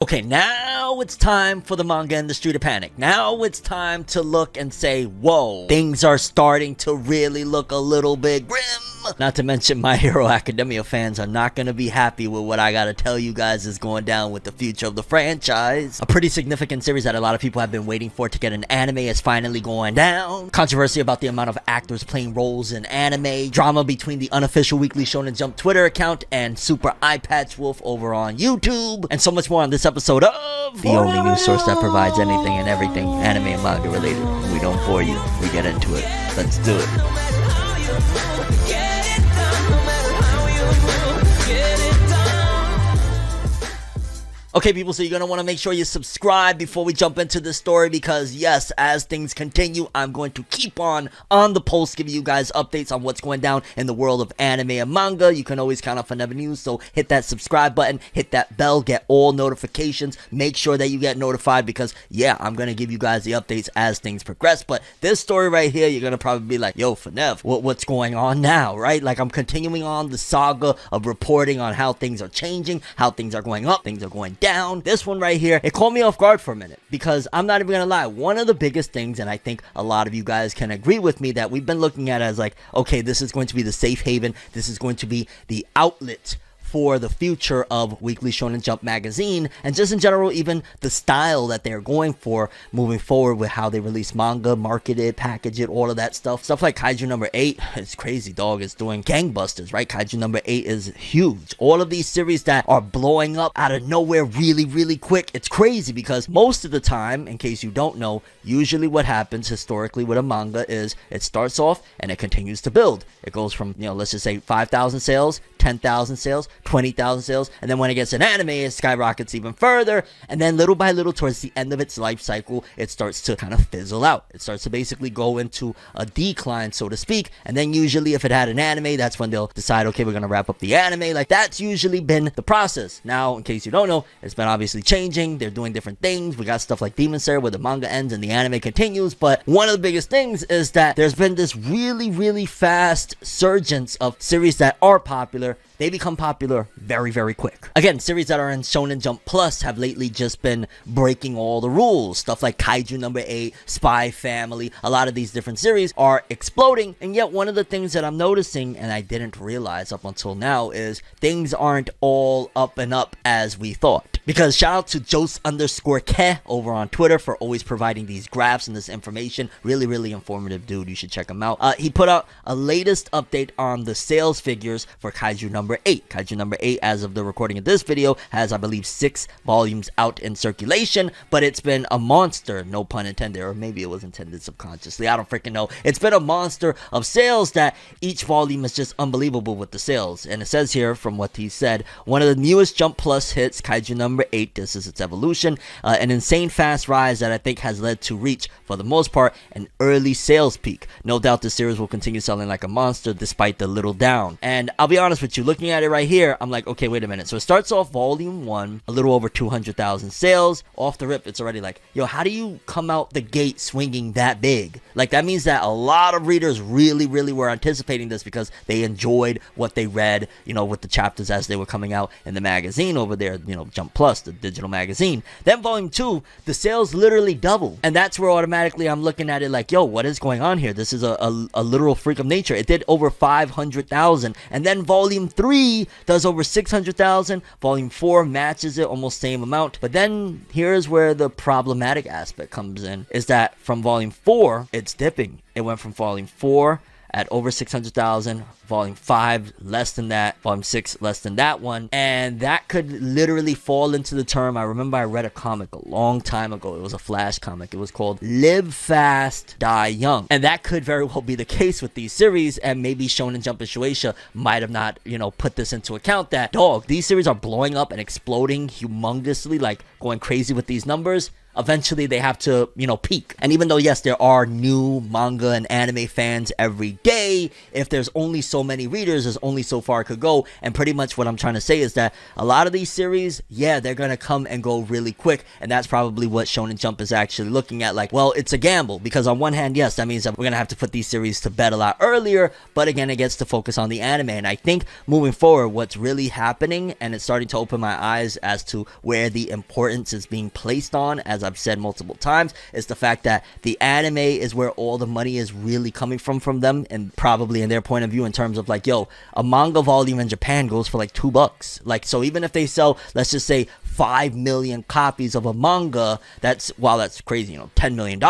Okay, now it's time for the manga industry to panic. Now it's time to look and say, whoa, things are starting to really look a little bit grim. Not to mention, My Hero Academia fans are not going to be happy with what I gotta tell you guys is going down with the future of the franchise. A pretty significant series that a lot of people have been waiting for to get an anime is finally going down. Controversy about the amount of actors playing roles in anime. Drama between the unofficial weekly Shonen Jump Twitter account and supereyepatchwolf over on YouTube. And so much more on this episode of the only news source that provides anything and everything anime and manga related. We don't bore you. We get into it. Let's do it. Okay, people, so you're going to want to make sure you subscribe before we jump into this story because, yes, as things continue, I'm going to keep on the post giving you guys updates on what's going down in the world of anime and manga. You can always count on FORNEVERNEWS, so hit that subscribe button, hit that bell, get all notifications, make sure that you get notified because, yeah, I'm going to give you guys the updates as things progress. But this story right here, you're going to probably be like, yo, FORNEV, what's going on now, right? Like, I'm continuing on the saga of reporting on how things are changing, how things are going up, things are going down. This one right here, it caught me off guard for a minute because I'm not even gonna lie, one of the biggest things, and I think a lot of you guys can agree with me, that we've been looking at as like, okay, this is going to be the safe haven, this is going to be the outlet for the future of Weekly Shonen Jump magazine, and just in general, even the style that they're going for moving forward with how they release manga, market it, package it, all of that stuff. Stuff like Kaiju number 8, it's crazy, dog. It's doing gangbusters, right? Kaiju number 8 is huge. All of these series that are blowing up out of nowhere really quick, it's crazy because most of the time, in case you don't know, usually what happens historically with a manga is it starts off and it continues to build. It goes from, let's just say 5,000 sales, 10,000 sales, 20,000 sales, and then when it gets an anime, it skyrockets even further, and then little by little, towards the end of its life cycle, it starts to kind of fizzle out. It starts to basically go into a decline, so to speak, and then usually if it had an anime, that's when they'll decide, okay, we're gonna wrap up the anime. Like, that's usually been the process. Now, in case you don't know, it's been obviously changing. They're doing different things. We got stuff like Demon Slayer where the manga ends and the anime continues, but one of the biggest things is that there's been this really fast surgence of series that are popular. They become popular very quick. Again, series that are in Shonen Jump Plus have lately just been breaking all the rules. Stuff like Kaiju number 8, Spy Family, a lot of these different series are exploding. And yet one of the things that I'm noticing, and I didn't realize up until now, is things aren't all up and up as we thought. Because shout out to Jose_Ke over on Twitter for always providing these graphs and this information. Really informative dude. You should check him out. He put out a latest update on the sales figures for Kaiju number 8. Kaiju number 8, as of the recording of this video, has, I believe, 6 volumes out in circulation, but it's been a monster, no pun intended, or maybe it was intended subconsciously, I don't freaking know. It's been a monster of sales that each volume is just unbelievable with the sales. And it says here, from what he said, one of the newest Jump Plus hits, Kaiju number 8, this is its evolution, an insane fast rise that I think has led to reach, for the most part, an early sales peak. No doubt the series will continue selling like a monster despite the little down. And I'll be honest with you, looking at it right here, I'm like, okay, wait a minute. So it starts off volume 1, a little over 200,000 sales. Off the rip, it's already like, yo, how do you come out the gate swinging that big? Like, that means that a lot of readers really were anticipating this because they enjoyed what they read, with the chapters as they were coming out in the magazine over there, Jump Plus, the digital magazine. Then volume 2, the sales literally double. And that's where automatically I'm looking at it like, yo, what is going on here? This is a literal freak of nature. It did over 500,000. And then volume 3 does over 600,000. Volume 4 matches it, almost same amount. But then here's where the problematic aspect comes in, is that from volume 4, it's dipping. It went from volume 4 at over 600,000, volume 5 less than that, volume 6 less than that one, and that could literally fall into the term. I remember I read a comic a long time ago. It was a Flash comic. It was called Live Fast, Die Young, and that could very well be the case with these series. And maybe Shonen Jump and Shueisha might have not, put this into account, that, dog, these series are blowing up and exploding humongously, like going crazy with these numbers. eventually they have to, you know, peak. And even though, yes, there are new manga and anime fans every day, if there's only so many readers, there's only so far it could go. And pretty much what I'm trying to say is that a lot of these series, yeah, they're gonna come and go really quick, and that's probably what Shonen Jump is actually looking at. Like, well, it's a gamble, because on one hand, yes, that means that we're gonna have to put these series to bed a lot earlier, but again, it gets to focus on the anime. And I think moving forward, what's really happening, and it's starting to open my eyes as to where the importance is being placed on, as I've said multiple times, is the fact that the anime is where all the money is really coming from them, and probably in their point of view, in terms of like, yo, a manga volume in Japan goes for like $2. Like, so even if they sell, let's just say 5 million copies of a manga, that's, wow, that's crazy, you know, $10 million.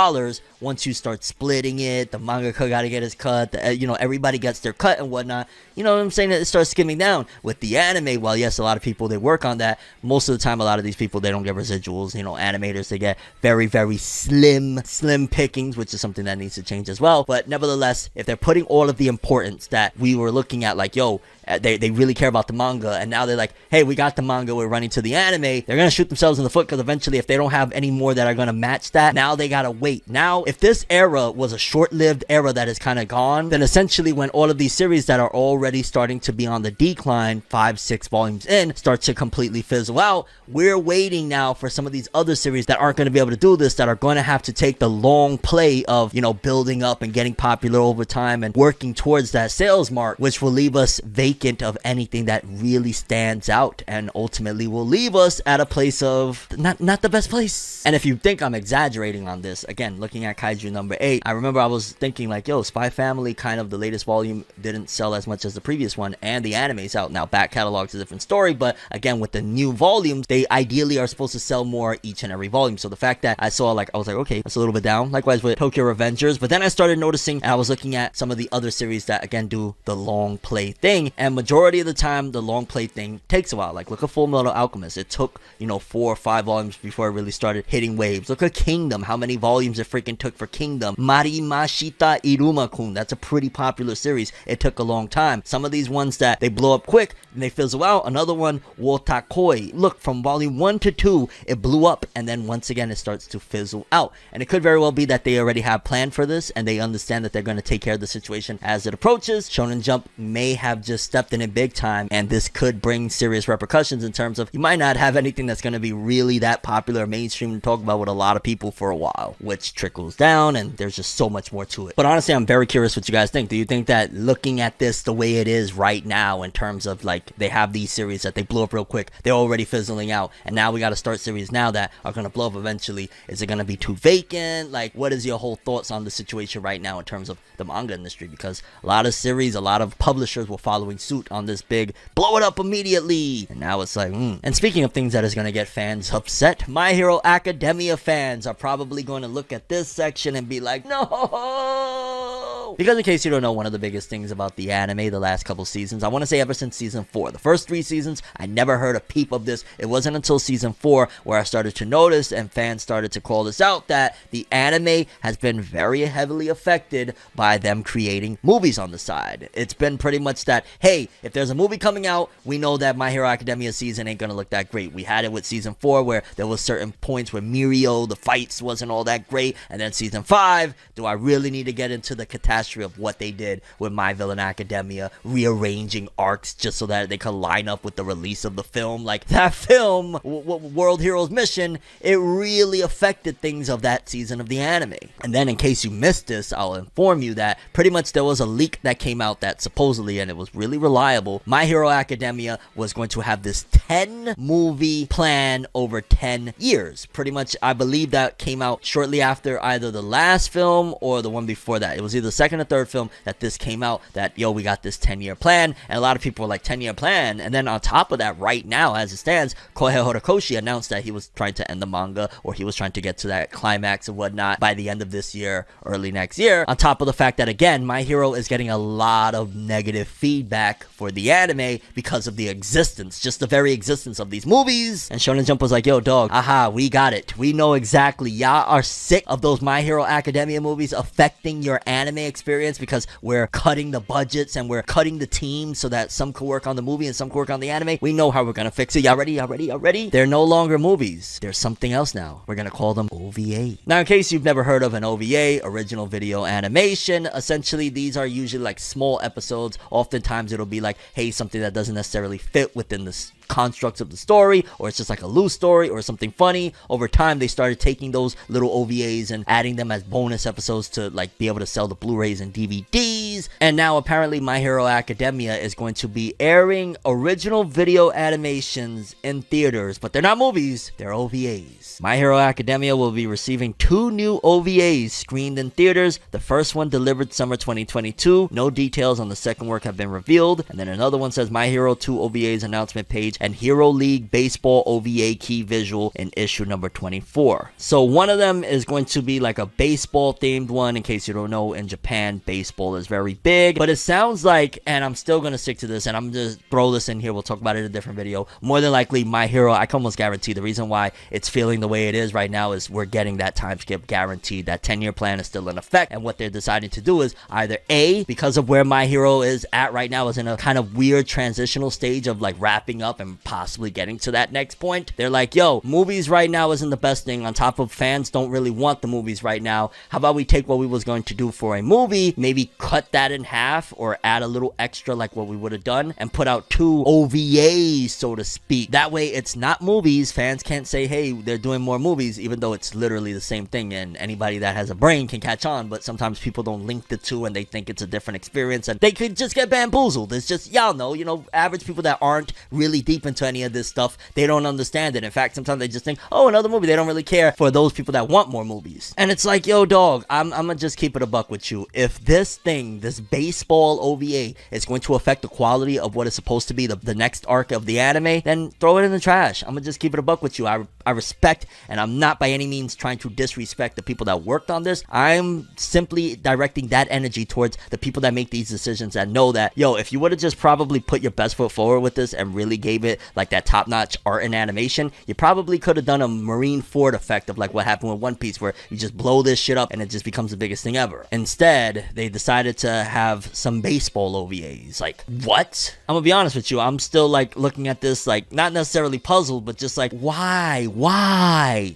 Once you start splitting it, the mangaka gotta get his cut, you know, everybody gets their cut and whatnot, you know what I'm saying, it starts skimming down. With the anime, well, yes, a lot of people, they work on that, most of the time, a lot of these people, they don't get residuals, you know, animators, they get very, very slim pickings, which is something that needs to change as well. But nevertheless, if they're putting all of the importance that we were looking at, like, yo, they really care about the manga, and now they're like, hey, we got the manga, we're running to the anime, they're gonna shoot themselves in the foot, because eventually, if they don't have any more that are gonna match that, now they gotta wait. Now, if this era was a short-lived era that is kind of gone, then essentially when all of these series that are already starting to be on the decline, 5-6 volumes in, start to completely fizzle out, we're waiting now for some of these other series that aren't going to be able to do this, that are going to have to take the long play of, you know, building up and getting popular over time and working towards that sales mark, which will leave us vacant of anything that really stands out, and ultimately will leave us at a place of not the best place. And if you think I'm exaggerating on this, again, looking at Kaiju number 8, I remember I was thinking like, yo, Spy Family, kind of the latest volume, didn't sell as much as the previous one, and the anime's out now. Back catalog's a different story, but again, with the new volumes, they ideally are supposed to sell more each and every volume. So the fact that I saw, like, I was like, okay, that's a little bit down. Likewise with Tokyo Revengers, but then I started noticing, and I was looking at some of the other series that again do the long play thing, and majority of the time the long play thing takes a while. Like, look at Full Metal Alchemist, it took, you know, 4 or 5 volumes before it really started hitting waves. Look at Kingdom, how many volumes it freaking took for Kingdom. Marimashita Iruma-kun, that's a pretty popular series, it took a long time. Some of these ones that they blow up quick and they fizzle out. Another one, Wotakoi, look, from volume 1 to 2 it blew up, and then once again it starts to fizzle out. And it could very well be that they already have planned for this, and they understand that they're going to take care of the situation as it approaches. Shonen Jump may have just stepped in it big time, and this could bring serious repercussions in terms of, you might not have anything that's going to be really that popular or mainstream to talk about with a lot of people for a while, which trickles down, and there's just so much more to it. But honestly, I'm very curious what you guys think. Do you think that looking at this the way it is right now, in terms of like, they have these series that they blew up real quick, they're already fizzling out, and now we got to start series now that are going to blow up eventually, is it going to be too vacant? Like, what is your whole thoughts on the situation right now in terms of the manga industry? Because a lot of series, a lot of publishers were following suit on this big blow it up immediately, and now it's like, And speaking of things that is going to get fans upset, My Hero Academia fans are probably going to look at this section and be like, no! Because in case you don't know, one of the biggest things about the anime the last couple seasons, I want to say ever since season 4, the first 3 seasons, I never heard a peep of this. It wasn't until season 4 where I started to notice, and fans started to call this out, that the anime has been very heavily affected by them creating movies on the side. It's been pretty much that, hey, if there's a movie coming out, we know that My Hero Academia season ain't gonna look that great. We had it with season 4 where there was certain points where Mirio, the fights wasn't all that great, and then season 5, do I really need to get into the catastrophe of what they did with My Villain Academia, rearranging arcs just so that they could line up with the release of the film? Like, that film, World Heroes Mission, it really affected things of that season of the anime. And then in case you missed this, I'll inform you that pretty much there was a leak that came out that supposedly, and it was really reliable, My Hero Academia was going to have this 10 movie plan over 10 years. Pretty much, I believe that came out shortly after either the last film or the one before that. It was either the second or third film that this came out, that, yo, we got this 10-year plan, and a lot of people were like, 10-year plan? And then on top of that, right now, as it stands, Kohei Horikoshi announced that he was trying to end the manga, or he was trying to get to that climax and whatnot by the end of this year, early next year, on top of the fact that, again, My Hero is getting a lot of negative feedback for the anime because of the existence, just the very existence of these movies. And Shonen Jump was like, yo, dog, aha, we got it. We know exactly. Y'all are sick of those My Hero Academia movies affecting your anime experience experience because we're cutting the budgets and we're cutting the team so that some could work on the movie and some could work on the anime. We know how we're gonna fix it. Y'all ready? Y'all ready? Y'all ready? They're no longer movies. There's something else now. We're gonna call them OVA. Now, in case you've never heard of an OVA, original video animation, essentially these are usually like small episodes. Oftentimes it'll be like, hey, something that doesn't necessarily fit within the constructs of the story, or it's just like a loose story or something funny. Over time they started taking those little OVAs and adding them as bonus episodes to like be able to sell the Blu-rays and DVDs. And now apparently My Hero Academia is going to be airing original video animations in theaters, but they're not movies, they're OVAs. My Hero Academia will be receiving 2 new OVAs screened in theaters. The first one delivered summer 2022. No details on the second work have been revealed. And then another one says My Hero 2 OVAs announcement page and Hero League Baseball OVA key visual in issue number 24. So one of them is going to be like a baseball themed one. In case you don't know, in Japan, baseball is very big. But it sounds like, and I'm still going to stick to this, and I'm just throw this in here, we'll talk about it in a different video. More than likely, My Hero, I can almost guarantee the reason why it's feeling the way it is right now is we're getting that time skip guaranteed. That 10-year plan is still in effect. And what they're deciding to do is either A, because of where My Hero is at right now, is in a kind of weird transitional stage of like wrapping up and possibly getting to that next point. They're like, yo, movies right now isn't the best thing. On top of fans don't really want the movies right now. How about we take what we was going to do for a movie, maybe cut that in half or add a little extra like what we would have done and put out 2 OVAs, so to speak. That way it's not movies. Fans can't say, hey, they're doing more movies, even though it's literally the same thing and anybody that has a brain can catch on. But sometimes people don't link the two and they think it's a different experience and they could just get bamboozled. It's just, y'all know, average people that aren't really deep into any of this stuff, they don't understand it. In fact, sometimes they just think, oh, another movie. They don't really care for those people that want more movies. And it's like, yo, dog, I'm gonna just keep it a buck with you. If this baseball OVA is going to affect the quality of what is supposed to be the next arc of the anime, then throw it in the trash. I'm gonna just keep it a buck with you. I respect, and I'm not by any means trying to disrespect the people that worked on this. I'm simply directing that energy towards the people that make these decisions that know that, yo, if you would have just probably put your best foot forward with this and really gave it like that top-notch art and animation, you probably could have done a Marine Ford effect of like what happened with One Piece, where you just blow this shit up and it just becomes the biggest thing ever. Instead, they decided to have some baseball OVAs. Like, what? I'm gonna be honest with you, I'm still like looking at this like not necessarily puzzled, but just like, why?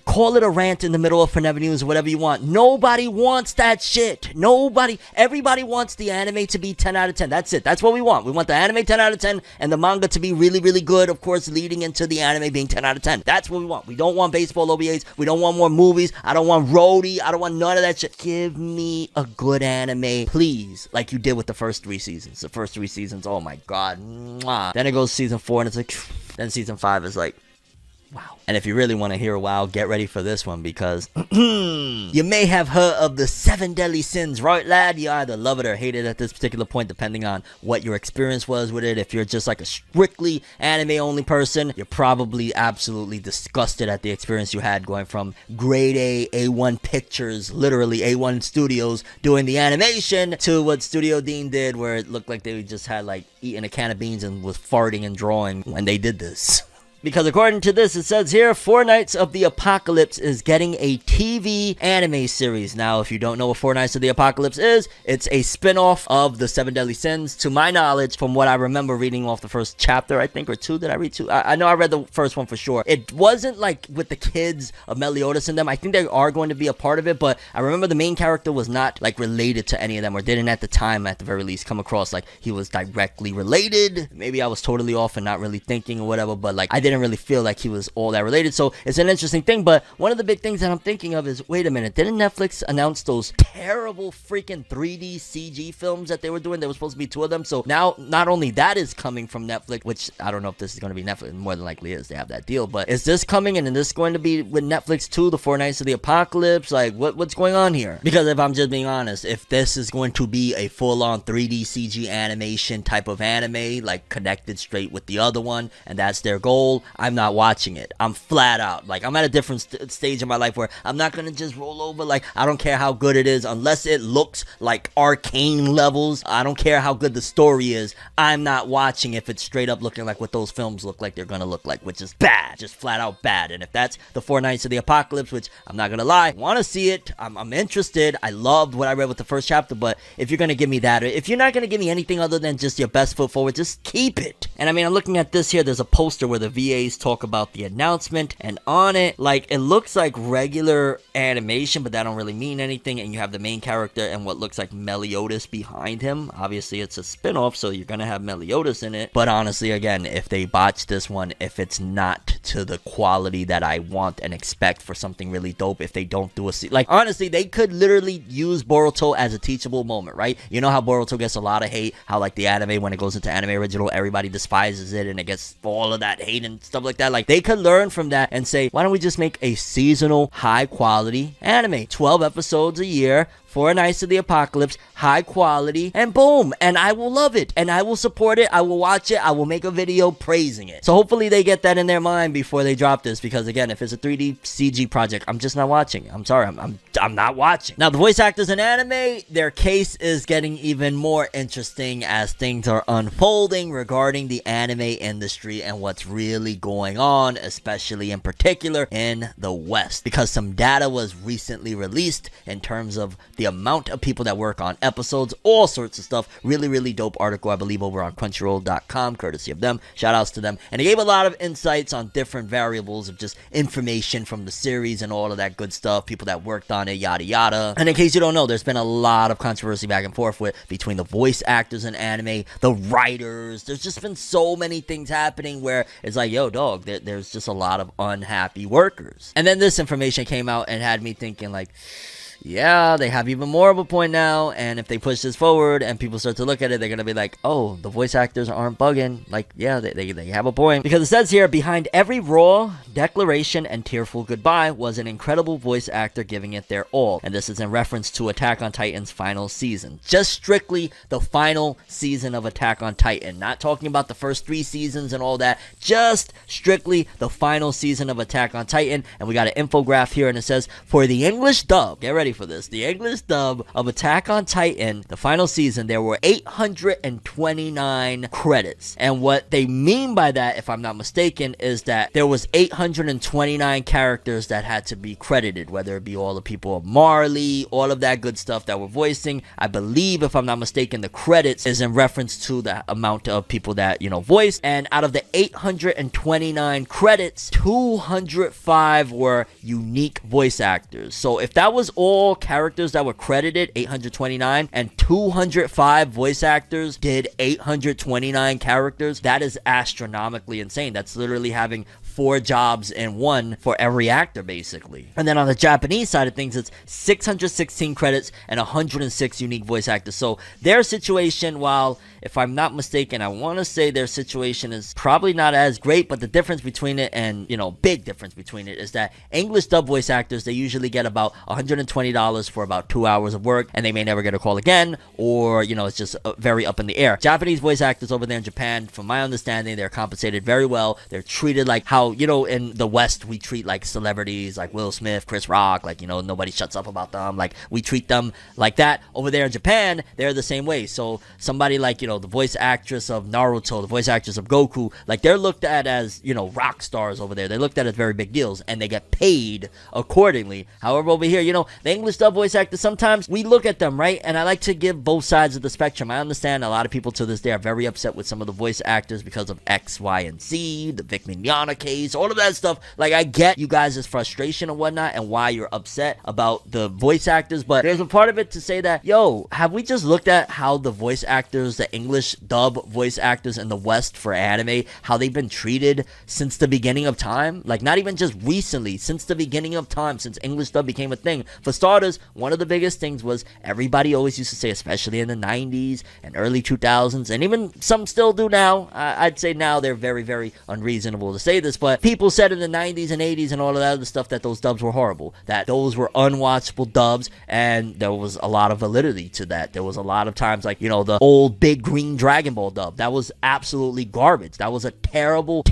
Call it a rant in the middle of FORNEVER News or whatever you want. Nobody wants that shit. Everybody wants the anime to be 10 out of 10. That's it. That's what we want. We want the anime 10 out of 10 and the manga to be really, really good, of course, leading into the anime being 10 out of 10. That's what we want. We don't want baseball OVAs. We don't want more movies. I don't want roadie. I don't want none of that shit. Give me a good anime, please, like you did with the first 3 seasons. The first 3 seasons, oh my god. Mwah. Then it goes season 4 and it's like, then season 5 is like, wow. And if you really want to hear a wow, get ready for this one, because you may have heard of the 7 deadly sins, right, lad? You either love it or hate it at this particular point, depending on what your experience was with it. If you're just like a strictly anime-only person, you're probably absolutely disgusted at the experience you had going from grade A, A1 Pictures, literally A1 Studios, doing the animation, to what Studio Dean did, where it looked like they just had like eaten a can of beans and was farting and drawing when they did this. Because according to this, it says here, Four Knights of the Apocalypse is getting a TV anime series. Now, if you don't know what Four Knights of the Apocalypse is, it's a spin-off of the 7 Deadly Sins. To my knowledge, from what I remember reading off the first chapter, I think, or 2, did I read 2? I know I read the first one for sure. It wasn't like with the kids of Meliodas and them. I think they are going to be a part of it, but I remember the main character was not like related to any of them, or didn't at the time, at the very least, come across like he was directly related. Maybe I was totally off and not really thinking or whatever, but like I didn't really feel like he was all that related. So it's an interesting thing. But one of the big things that I'm thinking of is, wait a minute, didn't Netflix announce those terrible freaking 3D CG films that they were doing? There was supposed to be 2 of them. So now not only that is coming from Netflix, which I don't know if this is going to be Netflix, more than likely is, they have that deal, but is this coming, and is this going to be with Netflix too, the Four Knights of the Apocalypse? Like, what's going on here? Because if I'm just being honest, if this is going to be a full-on 3D CG animation type of anime, like connected straight with the other one, and that's their goal, Boruto, I'm not watching it. I'm flat out. Like, I'm at a different stage in my life where I'm not gonna just roll over. Like, I don't care how good it is unless it looks like arcane levels. I don't care how good the story is. I'm not watching if it's straight up looking like what those films look like they're gonna look like, which is bad, just flat out bad. And if that's the Four Knights of the Apocalypse, which I'm not gonna lie, want to see it, I'm interested. I loved what I read with the first chapter, but if you're gonna give me that, or if you're not gonna give me anything other than just your best foot forward, just keep it. And I mean, I'm looking at this here, there's a poster where the VAs talk about the announcement, and on it, like, it looks like regular animation, but that don't really mean anything, and you have the main character and what looks like Meliodas behind him. Obviously, it's a spin-off, so you're gonna have Meliodas in it, but honestly, again, if they botch this one, if it's not to the quality that I want and expect for something really dope, if they don't do like, honestly, they could literally use Boruto as a teachable moment, right? You know how Boruto gets a lot of hate, how like the anime, when it goes into anime original, everybody despises it and it gets all of that hate and stuff like that. Like, they could learn from that and say, why don't we just make a seasonal, high quality anime, 12 episodes a year, Four Knights of the Apocalypse, high quality, and boom, and I will love it, and I will support it, I will watch it, I will make a video praising it. So hopefully they get that in their mind before they drop this, because again, if it's a 3D CG project, I'm just not watching. I'm sorry, I'm not watching. Now, the voice actors in anime, their case is getting even more interesting as things are unfolding regarding the anime industry and what's really going on, especially in particular in the West, because some data was recently released in terms of the amount of people that work on episodes, all sorts of stuff. Really dope article, I believe, over on Crunchyroll.com, courtesy of them. Shout outs to them. And it gave a lot of insights on different variables of just information from the series and all of that good stuff, people that worked on it, yada yada. And in case you don't know, there's been a lot of controversy back and forth between the voice actors in anime, the writers. There's just been so many things happening where it's like, yo, dog, there's just a lot of unhappy workers. And then this information came out and had me thinking, like, yeah, they have even more of a point now, and if they push this forward and people start to look at it, they're gonna be like, oh, the voice actors aren't bugging. Like, yeah, they have a point. Because it says here, behind every raw declaration and tearful goodbye was an incredible voice actor giving it their all. And this is in reference to Attack on Titan's final season. Just strictly the final season of Attack on Titan. Not talking about the first 3 seasons and all that. Just strictly the final season of Attack on Titan. And we got an infograph here, and it says, for the English dub, get ready for this, the English dub of Attack on Titan, the final season, there were 829 credits. And what they mean by that, if I'm not mistaken, is that there was 829 characters that had to be credited, whether it be all the people of Marley, all of that good stuff that were voicing. I believe, if I'm not mistaken, the credits is in reference to the amount of people that, you know, voiced. And out of the 829 credits, 205 were unique voice actors. So if that was all characters that were credited, 829, and 205 voice actors did 829 characters, that is astronomically insane. That's literally having 4 jobs in one for every actor, basically. And then on the Japanese side of things, it's 616 credits and 106 unique voice actors. So their situation, while, if I'm not mistaken, I want to say their situation is probably not as great, but the difference between it, and, you know, big difference between it, is that English dub voice actors, they usually get about $120 for about 2 hours of work, and they may never get a call again, or, you know, it's just very up in the air. Japanese voice actors over there in Japan, from my understanding, they're compensated very well. They're treated like how, you know, in the West, we treat like celebrities like Will Smith, Chris Rock, like, you know, nobody shuts up about them. Like, we treat them like that. Over there in Japan, they're the same way. So somebody like, you know, the voice actress of Naruto, the voice actress of Goku, like, they're looked at as, you know, rock stars over there. They're looked at as very big deals, and they get paid accordingly. However, over here, you know, the English dub voice actors, sometimes we look at them, right? And I like to give both sides of the spectrum. I understand a lot of people to this day are very upset with some of the voice actors because of X, Y, and Z, the Vic Mignogna case, all of that stuff. Like, I get you guys' frustration and whatnot and why you're upset about the voice actors, but there's a part of it to say that, yo, have we just looked at how the voice actors, the English dub voice actors in the West for anime, how they've been treated since the beginning of time? Like, not even just recently, since the beginning of time, since English dub became a thing. For starters, one of the biggest things was everybody always used to say, especially in the 90s and early 2000s, and even some still do now, I'd say now they're very unreasonable to say this, but people said in the 90s and 80s and all of that other stuff that those dubs were horrible, that those were unwatchable dubs, and there was a lot of validity to that. There was a lot of times, like, you know, the old Big Green Dragon Ball dub, that was absolutely garbage. That was a terrible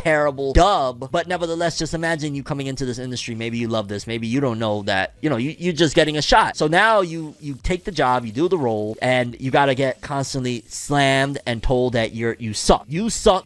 dub. But nevertheless, just imagine you coming into this industry. Maybe you love this, maybe you don't know that, you know, you're just getting a shot. So now you take the job, you do the role, and you gotta get constantly slammed and told that you suck,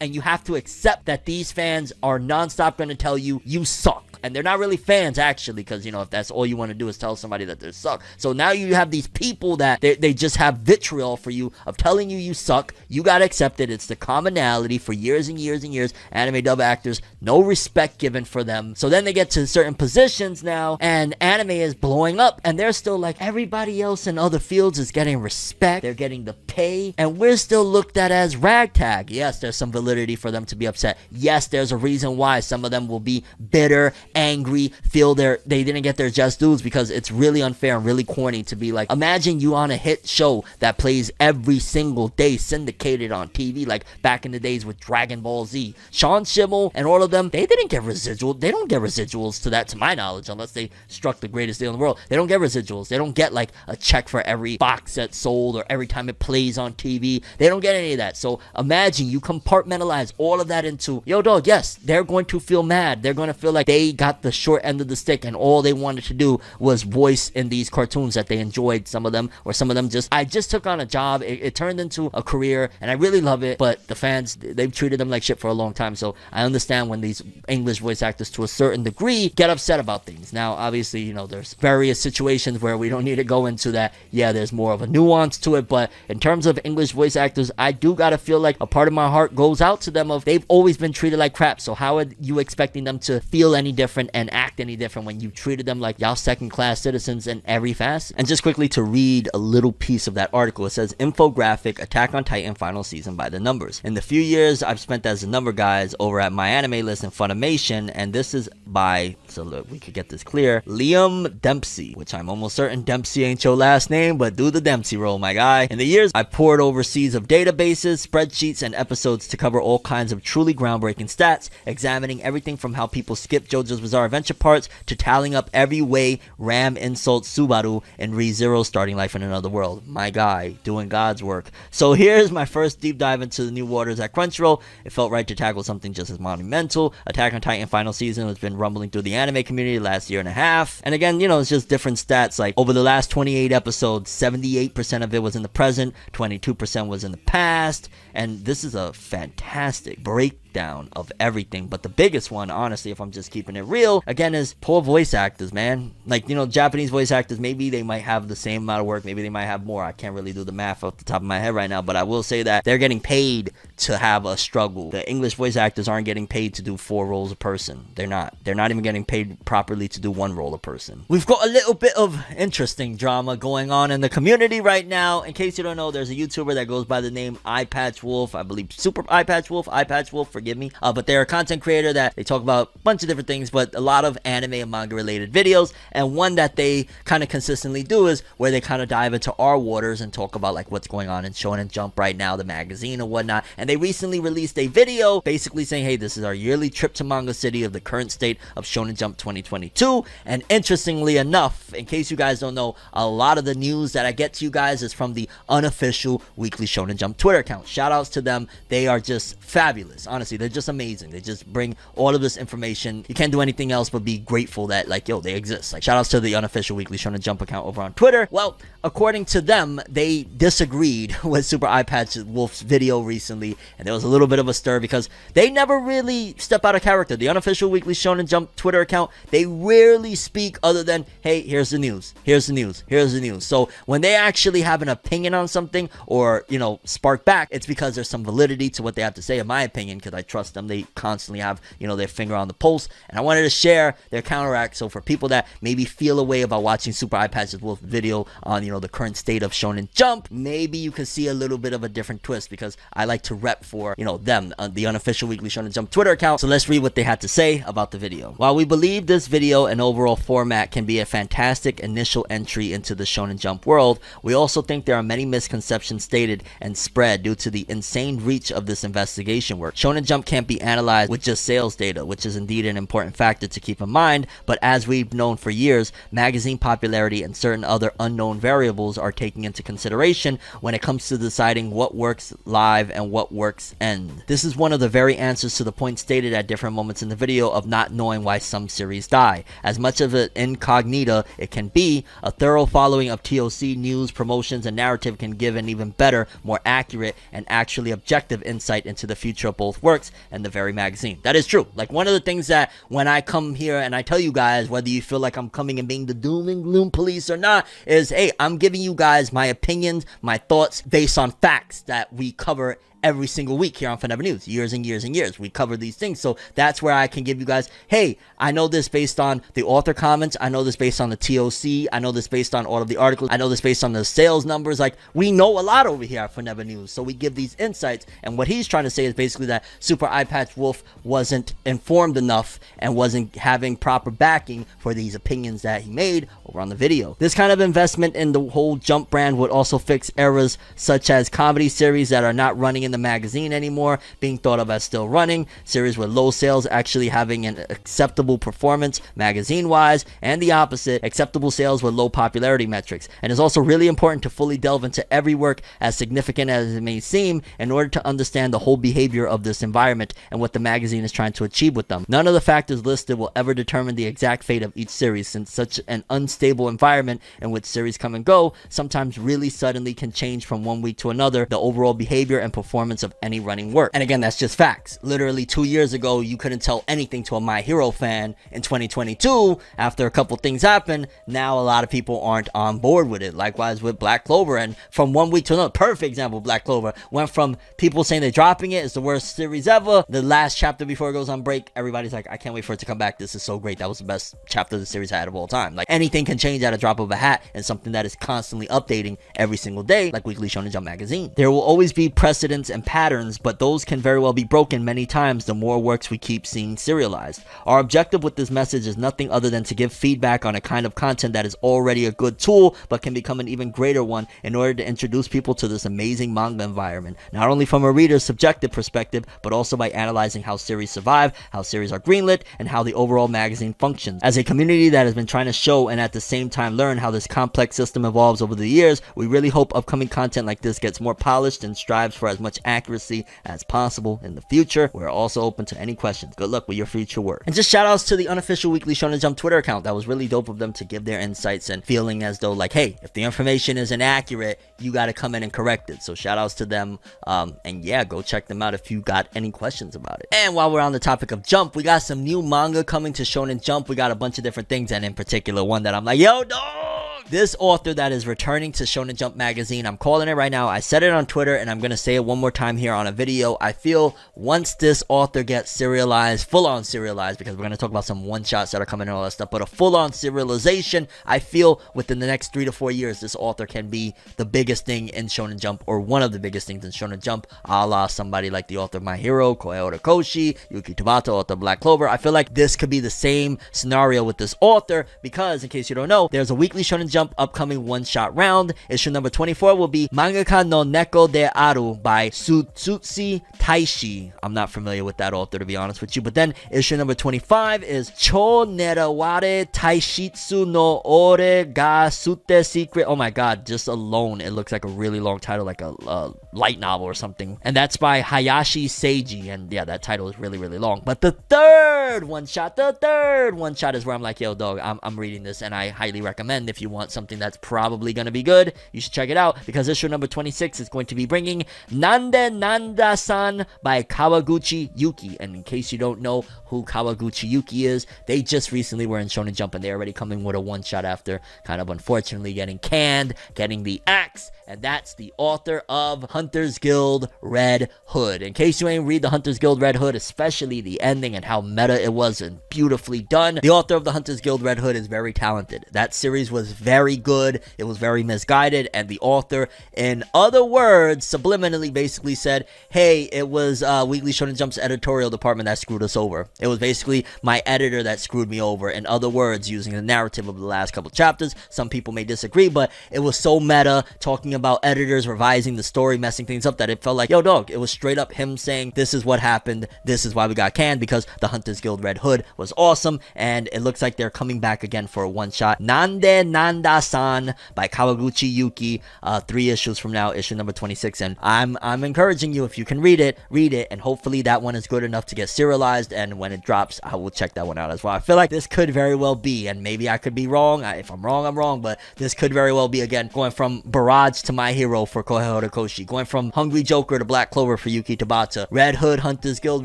and you have to accept that these fans are nonstop gonna tell you suck. And they're not really fans, actually, because, you know, if that's all you want to do is tell somebody that they suck. So now you have these people that they just have vitriol for you of telling you suck. You got to accept it. It's the commonality for years and years and years. Anime dub actors, no respect given for them. So then they get to certain positions now, and anime is blowing up, and they're still like, everybody else in other fields is getting respect. They're getting the pay, and we're still looked at as ragtag. Yes, there's some validity for them to be upset. Yes, there's a reason why some of them will be bitter, angry, feel they didn't get their just dues, because it's really unfair and really corny to be like, imagine you on a hit show that plays every single day, syndicated on TV, like back in the days with Dragon Ball Z. Sean Schimmel and all of them, they didn't get residuals. They don't get residuals to that, to my knowledge, unless they struck the greatest deal in the world. They don't get residuals. They don't get like a check for every box set sold or every time it plays on TV. They don't get any of that. So imagine you compartmentalize all of that into, yo dog, yes, they're going to feel mad. They're going to feel like they got the short end of the stick, and all they wanted to do was voice in these cartoons that they enjoyed, some of them, or some of them just, I just took on a job, it turned into a career, and I really love it, but the fans, they've treated them like shit for a long time. So I understand when these English voice actors, to a certain degree, get upset about things. Now, obviously, you know, there's various situations where we don't need to go into that. Yeah, there's more of a nuance to it, but in terms of English voice actors, I do gotta feel like a part of my heart goes out to them of, they've always been treated like crap. So how are you expecting them to feel any different and act any different when you treated them like y'all second-class citizens in every facet? And just quickly to read a little piece of that article, it says, infographic, Attack on Titan final season by the numbers. In the few years I've spent as the number guys over at My Anime List and Funimation, and this is by, so look, we could get this clear, Liam Dempsey, which I'm almost certain Dempsey ain't your last name, but do the Dempsey roll, my guy. In the years I've poured over seas of databases, spreadsheets, and episodes to cover all kinds of truly groundbreaking stats, examining everything from how people skip JoJo's Bizarre Adventure parts to tallying up every way Ram insults Subaru in ReZero's Starting Life in Another World. My guy, doing God's work. So here's my first deep dive into the new waters at Crunchyroll. It felt right to tackle something just as monumental. Attack on Titan final season has been rumbling through the anime community the last year and a half. And again, you know, it's just different stats. Like, over the last 28 episodes, 78% of it was in the present, 22% was in the past. And this is a fantastic breakdown of everything. But the biggest one, honestly, if I'm just keeping it real, again, is poor voice actors, man. Like, you know, Japanese voice actors, maybe they might have the same amount of work, maybe they might have more. I can't really do the math off the top of my head right now, but I will say that they're getting paid to have a struggle. The English voice actors aren't getting paid to do 4 roles a person. They're not even getting paid properly to do 1 role a person. We've got a little bit of interesting drama going on in the community right now. In case you don't know, there's a YouTuber that goes by the name eyepatchwolf, I believe eyepatchwolf, forgive me, but they're a content creator that they talk about a bunch of different things, but a lot of anime and manga related videos. And one that they kind of consistently do is where they kind of dive into our waters and talk about like what's going on in Shonen Jump right now, the magazine and whatnot. And they recently released a video basically saying, hey, this is our yearly trip to Manga City of the current state of Shonen Jump 2022. And interestingly enough, in case you guys don't know, a lot of the news that I get to you guys is from the Unofficial Weekly Shonen Jump Twitter account. Shout outs to them. They are just fabulous. Honestly, they're just amazing. They just bring all of this information. You can't do anything else but be grateful that, like, yo, they exist. Like, shout outs to the Unofficial Weekly Shonen Jump account over on Twitter. Well, according to them, they disagreed with supereyepatchwolf's video recently, and there was a little bit of a stir because they never really step out of character. The Unofficial Weekly Shonen Jump Twitter account, they rarely speak other than, hey, here's the news, here's the news, here's the news. So when they actually have an opinion on something or, you know, spark back, it's because there's some validity to what they have to say, in my opinion, because I trust them. They constantly have, you know, their finger on the pulse, and I wanted to share their counteract. So for people that maybe feel a way about watching supereyepatchwolf video on, you know, the current state of Shonen Jump, maybe you can see a little bit of a different twist, because I like to rep for, you know, them, the Unofficial Weekly Shonen Jump Twitter account. So let's read what they had to say about the video. While we believe this video and overall format can be a fantastic initial entry into the Shonen Jump world, we also think there are many misconceptions stated and spread due to the insane reach of this investigation work. Shonen Jump Jump can't be analyzed with just sales data, which is indeed an important factor to keep in mind, but as we've known for years, magazine popularity and certain other unknown variables are taken into consideration when it comes to deciding what works live and what works end. This is one of the very answers to the point stated at different moments in the video of not knowing why some series die. As much of an incognita it can be, a thorough following of TOC news, promotions, and narrative can give an even better, more accurate, and actually objective insight into the future of both works and the very magazine. That is true. Like, one of the things that when I come here and I tell you guys, whether you feel like I'm coming and being the doom and gloom police or not, is, hey, I'm giving you guys my opinions, my thoughts based on facts that we cover every single week here on Forever News. Years and years and years we cover these things, so that's where I can give you guys, hey, I know this based on the author comments, I know this based on the TOC, I know this based on all of the articles, I know this based on the sales numbers. Like, we know a lot over here at Forever News, so we give these insights. And what he's trying to say is basically that supereyepatchwolf wasn't informed enough and wasn't having proper backing for these opinions that he made over on the video. This kind of investment in the whole Jump brand would also fix errors such as comedy series that are not running in the magazine anymore being thought of as still running, series with low sales actually having an acceptable performance magazine wise, and the opposite, acceptable sales with low popularity metrics. And it's also really important to fully delve into every work, as significant as it may seem, in order to understand the whole behavior of this environment and what the magazine is trying to achieve with them. None of the factors listed will ever determine the exact fate of each series, since such an unstable environment in which series come and go sometimes really suddenly can change from one week to another the overall behavior and performance of any running work. And again, that's just facts. Literally 2 years ago, you couldn't tell anything to a My Hero fan. In 2022, after a couple things happened, now a lot of people aren't on board with it. Likewise with Black Clover, and from one week to another, perfect example, Black Clover went from people saying they're dropping it, it's the worst series ever, the last chapter before it goes on break, everybody's like, I can't wait for it to come back, this is so great, that was the best chapter the series had of all time. Like, anything can change at a drop of a hat, and something that is constantly updating every single day, like Weekly Shonen Jump magazine. There will always be precedents and patterns, but those can very well be broken many times the more works we keep seeing serialized. Our objective with this message is nothing other than to give feedback on a kind of content that is already a good tool, but can become an even greater one in order to introduce people to this amazing manga environment, not only from a reader's subjective perspective, but also by analyzing how series survive, how series are greenlit, and how the overall magazine functions. As a community that has been trying to show and at the same time learn how this complex system evolves over the years, we really hope upcoming content like this gets more polished and strives for as much accuracy as possible in the future. We're also open to any questions. Good luck with your future work. And just shout outs to the Unofficial Weekly Shonen Jump Twitter account. That was really dope of them to give their insights and feeling as though, like, hey, if the information is inaccurate, you got to come in and correct it. So shout outs to them. And yeah, go check them out if you got any questions about it. And while we're on the topic of Jump, we got some new manga coming to Shonen Jump. We got a bunch of different things, and in particular one that I'm like, yo, dog! This author that is returning to Shonen Jump magazine, I'm calling it right now. I said it on Twitter, and I'm going to say it one more time here on a video. I feel once this author gets serialized, full-on serialized, because we're going to talk about some one-shots that are coming and all that stuff, but a full-on serialization, I feel within the next 3 to 4 years, this author can be the biggest thing in Shonen Jump, or one of the biggest things in Shonen Jump, a la somebody like the author of My Hero, Koei Horikoshi, Yuki Tabata, author of Black Clover. I feel like this could be the same scenario with this author, because in case you don't know, there's a weekly Shonen Jump upcoming one-shot round. Issue number 24 will be Mangaka no Neko de Aru by Sutsutsi Taishi. I'm not familiar with that author, to be honest with you. But then issue number 25 is Cho Neraware Taishitsu no Ore ga Sute Secret. Oh my god, just alone it looks like a really long title, like a light novel or something. And that's by Hayashi Seiji. And yeah, that title is really, really long. But the third one shot is where I'm like, yo, dog, I'm reading this, and I highly recommend, if you want something that's probably going to be good, you should check it out, because issue number 26 is going to be bringing Nande Nanda-san by Kawaguchi Yuki. And in case you don't know who Kawaguchi Yuki is, they just recently were in Shonen Jump, and they're already coming with a one-shot after kind of unfortunately getting canned, getting the axe, and that's the author of Hunter's Guild Red Hood. In case you ain't read the Hunter's Guild Red Hood, especially the ending and how meta it was and beautifully done, the author of the Hunter's Guild Red Hood is very talented. That series was very very good. It was very misguided, and the author, in other words, subliminally basically said, hey, it was Weekly Shonen Jump's editorial department that screwed us over. It was basically my editor that screwed me over. In other words, using the narrative of the last couple chapters. Some people may disagree, but it was so meta, talking about editors revising the story, messing things up, that it felt like, yo dog, it was straight up him saying, this is what happened, this is why we got canned, because the Hunters Guild Red Hood was awesome, and it looks like they're coming back again for a one-shot. Nande Nanda-san by Kawaguchi Yuki, 3 issues from now, issue number 26, and I'm encouraging you, if you can read it, and hopefully that one is good enough to get serialized, and when it drops, I will check that one out as well. I feel like this could very well be, and maybe I could be wrong. If I'm wrong, I'm wrong, but this could very well be, again, going from Barrage to My Hero for Kohei Horikoshi, going from Hungry Joker to Black Clover for Yuki Tabata, Red Hood, Hunters Guild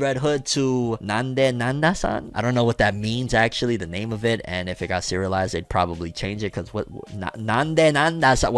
Red Hood to Nande Nanda-san. I don't know what that means, actually, the name of it, and if it got serialized, they'd probably change it, because Nande Nanda-san,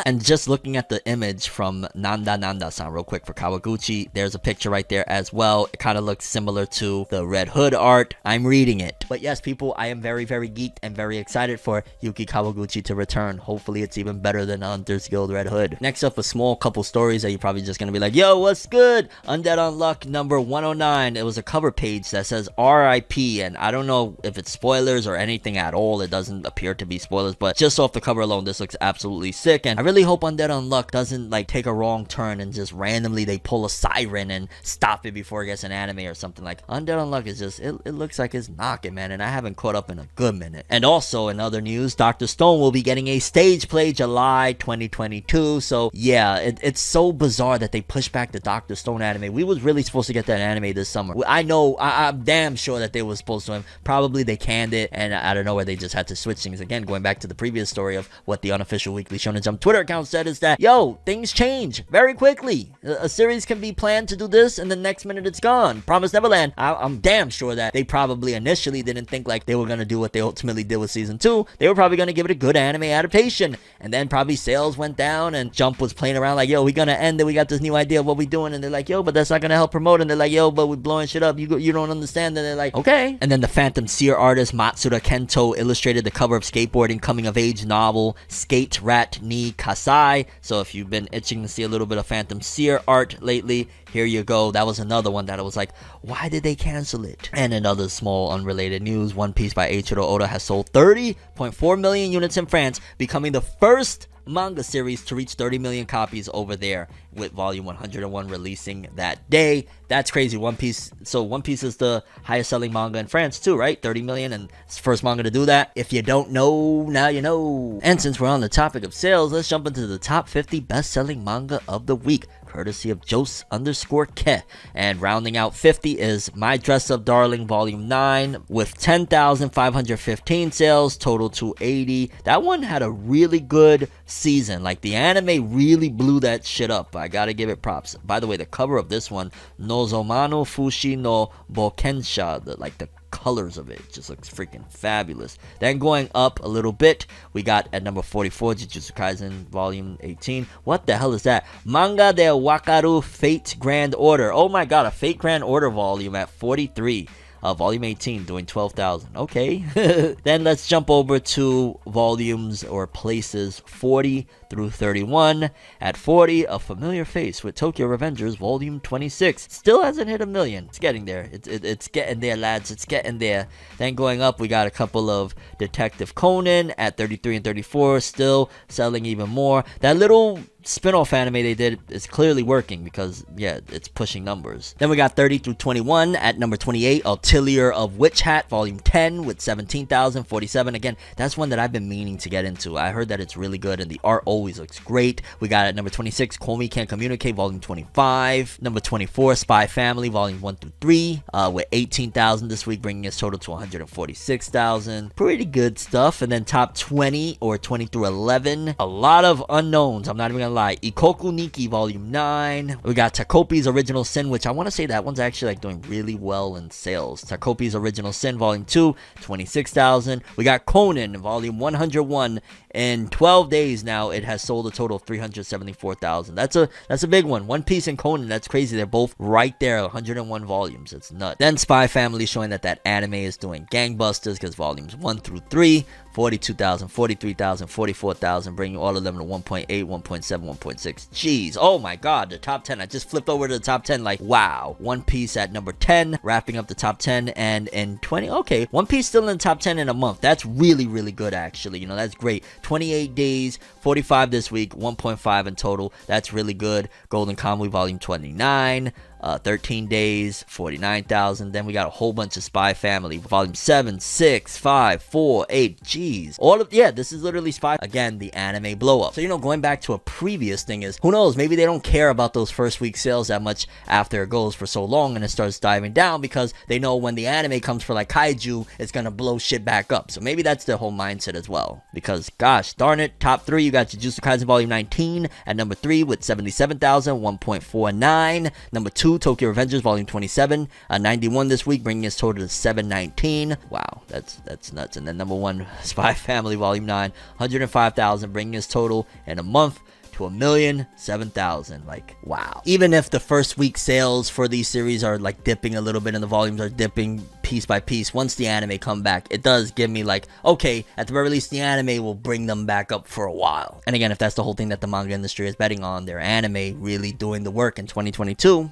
and just looking at the image from Nanda Nanda-san real quick for Kawaguchi, there's a picture right there as well. It kind of looks similar to the Red Hood art. I'm reading it. But yes, people, I am very, very geeked and very excited for Yuki Kawaguchi to return. Hopefully it's even better than Hunters Guild Red Hood. Next up, a small couple stories that you're probably just gonna be like, yo, what's good? Undead Unluck number 109. It was a cover page that says RIP, and I don't know if it's spoilers or anything at all. It doesn't appear to be spoilers, but just off the cover alone, this looks absolutely sick, and I really hope Undead Unluck doesn't like take a wrong turn and just randomly they pull a siren and stop it before it gets an anime or something. Like, Undead Unluck is just, it looks like it's knocking, man, and I haven't caught up in a good minute. And also, in other news, Dr. Stone will be getting a stage play July 2022, so yeah, it's so bizarre that they pushed back the Dr. Stone anime. We was really supposed to get that anime this summer. I know, I'm damn sure that they were supposed to, probably they canned it, and I don't know where they just had to switch things. Again, going back to the previous story of what the Unofficial Weekly Shonen Jump Twitter account said, is that, yo, things change very quickly. A series can be planned to do this, and the next minute it's gone. Promise Neverland, I'm damn sure that they probably initially didn't think like they were gonna do what they ultimately did with season 2. They were probably gonna give it a good anime adaptation, and then probably sales went down, and Jump was playing around like, yo, we gonna end it, we got this new idea of what we doing, and they're like, yo, but that's not gonna help promote, and they're like, yo, but we're blowing shit up, you don't understand, and they're like, okay. And then the Phantom Seer artist Matsuda Kento illustrated the cover of skateboarding coming of age novel Skate Rat ni Kasai. So if you've been itching to see a little bit of Phantom Seer art lately, here you go. That was another one that I was like, why did they cancel it? And in other small unrelated news, One Piece by Eiichiro Oda has sold 30.4 million units in France, becoming the first manga series to reach 30 million copies over there, with volume 101 releasing that day. That's crazy. One Piece is the highest selling manga in France too, right? 30 million, and it's the first manga to do that. If you don't know, now you know. And since we're on the topic of sales, let's jump into the top 50 best-selling manga of the week, courtesy of Jos_Ke. And rounding out 50 is My Dress Up Darling Volume 9 with 10,515 sales, total 280. That one had a really good season. Like, the anime really blew that shit up. I gotta give it props. By the way, the cover of this one, Nozomano Fushi no Bokensha, the colors of it just looks freaking fabulous. Then going up a little bit, we got at number 44 Jujutsu Kaisen volume 18. What the hell is that? Manga de Wakaru Fate Grand Order. Oh my god, a Fate Grand Order volume at 43. Volume 18 doing 12,000. Okay. Then let's jump over to volumes or places 40 through 31. At 40, A Familiar Face with Tokyo Revengers Volume 26. Still hasn't hit a million. It's getting there. It's getting there, lads. It's getting there. Then going up, we got a couple of Detective Conan at 33 and 34. Still selling even more. That little spin-off anime they did is clearly working because, yeah, it's pushing numbers. Then we got 30 through 21. At number 28, Ulterior of Witch Hat Volume 10 with 17,047. Again, that's one that I've been meaning to get into. I heard that it's really good and the art always looks great. We got at number 26, Call Me Can't Communicate Volume 25. Number 24, Spy Family Volume 1 through 3 with 18,000 this week, bringing its total to 146,000. Pretty good stuff. And then top 20 or 20 through 11, a lot of unknowns. I'm not even gonna lie. Ikoku Nikki Volume 9. We got Takopi's Original Sin, which I want to say that one's actually like doing really well in sales. Takopi's Original Sin Volume 2, 26,000. We got Conan Volume 101. In 12 days now, it has sold a total of 374,000. That's a big one. One Piece and Conan, that's crazy. They're both right there, 101 volumes. It's nuts. Then Spy Family showing that anime is doing gangbusters because volumes 1 through 3, 42,000, 43,000, 44,000, bringing all of them to 1.8, 1.7, 1.6. Jeez, oh my god, the top 10. I just flipped over to the top 10 like, wow. One Piece at number 10, wrapping up the top 10, and in 20, okay, One Piece still in the top 10 in a month. That's really, really good, actually. You know, that's great. 28 days, 45 this week, 1.5 in total. That's really good. Golden Kamuy Volume 29. 13 days, 49,000. Then we got a whole bunch of Spy Family, volume 7, 6, 5, 4, 8. Jeez, all of, yeah, this is literally Spy. Again, the anime blow up. So, you know, going back to a previous thing is, who knows, maybe they don't care about those first week sales that much after it goes for so long and it starts diving down, because they know when the anime comes for like Kaiju, it's gonna blow shit back up. So maybe that's their whole mindset as well, because gosh darn it, top 3, you got Jujutsu Kaisen volume 19 at number 3 with 77,000, 1.49. Number 2, Tokyo Revengers volume 27, 91 this week, bringing his total to 719. Wow, that's nuts. And then number 1, Spy Family volume 9, 105,000, bringing his total in a month to 1,007,000. Like, wow. Even if the first week sales for these series are like dipping a little bit and the volumes are dipping piece by piece, once the anime come back, it does give me like, okay, at the very least the anime will bring them back up for a while. And again, if that's the whole thing that the manga industry is betting on, their anime really doing the work in 2022.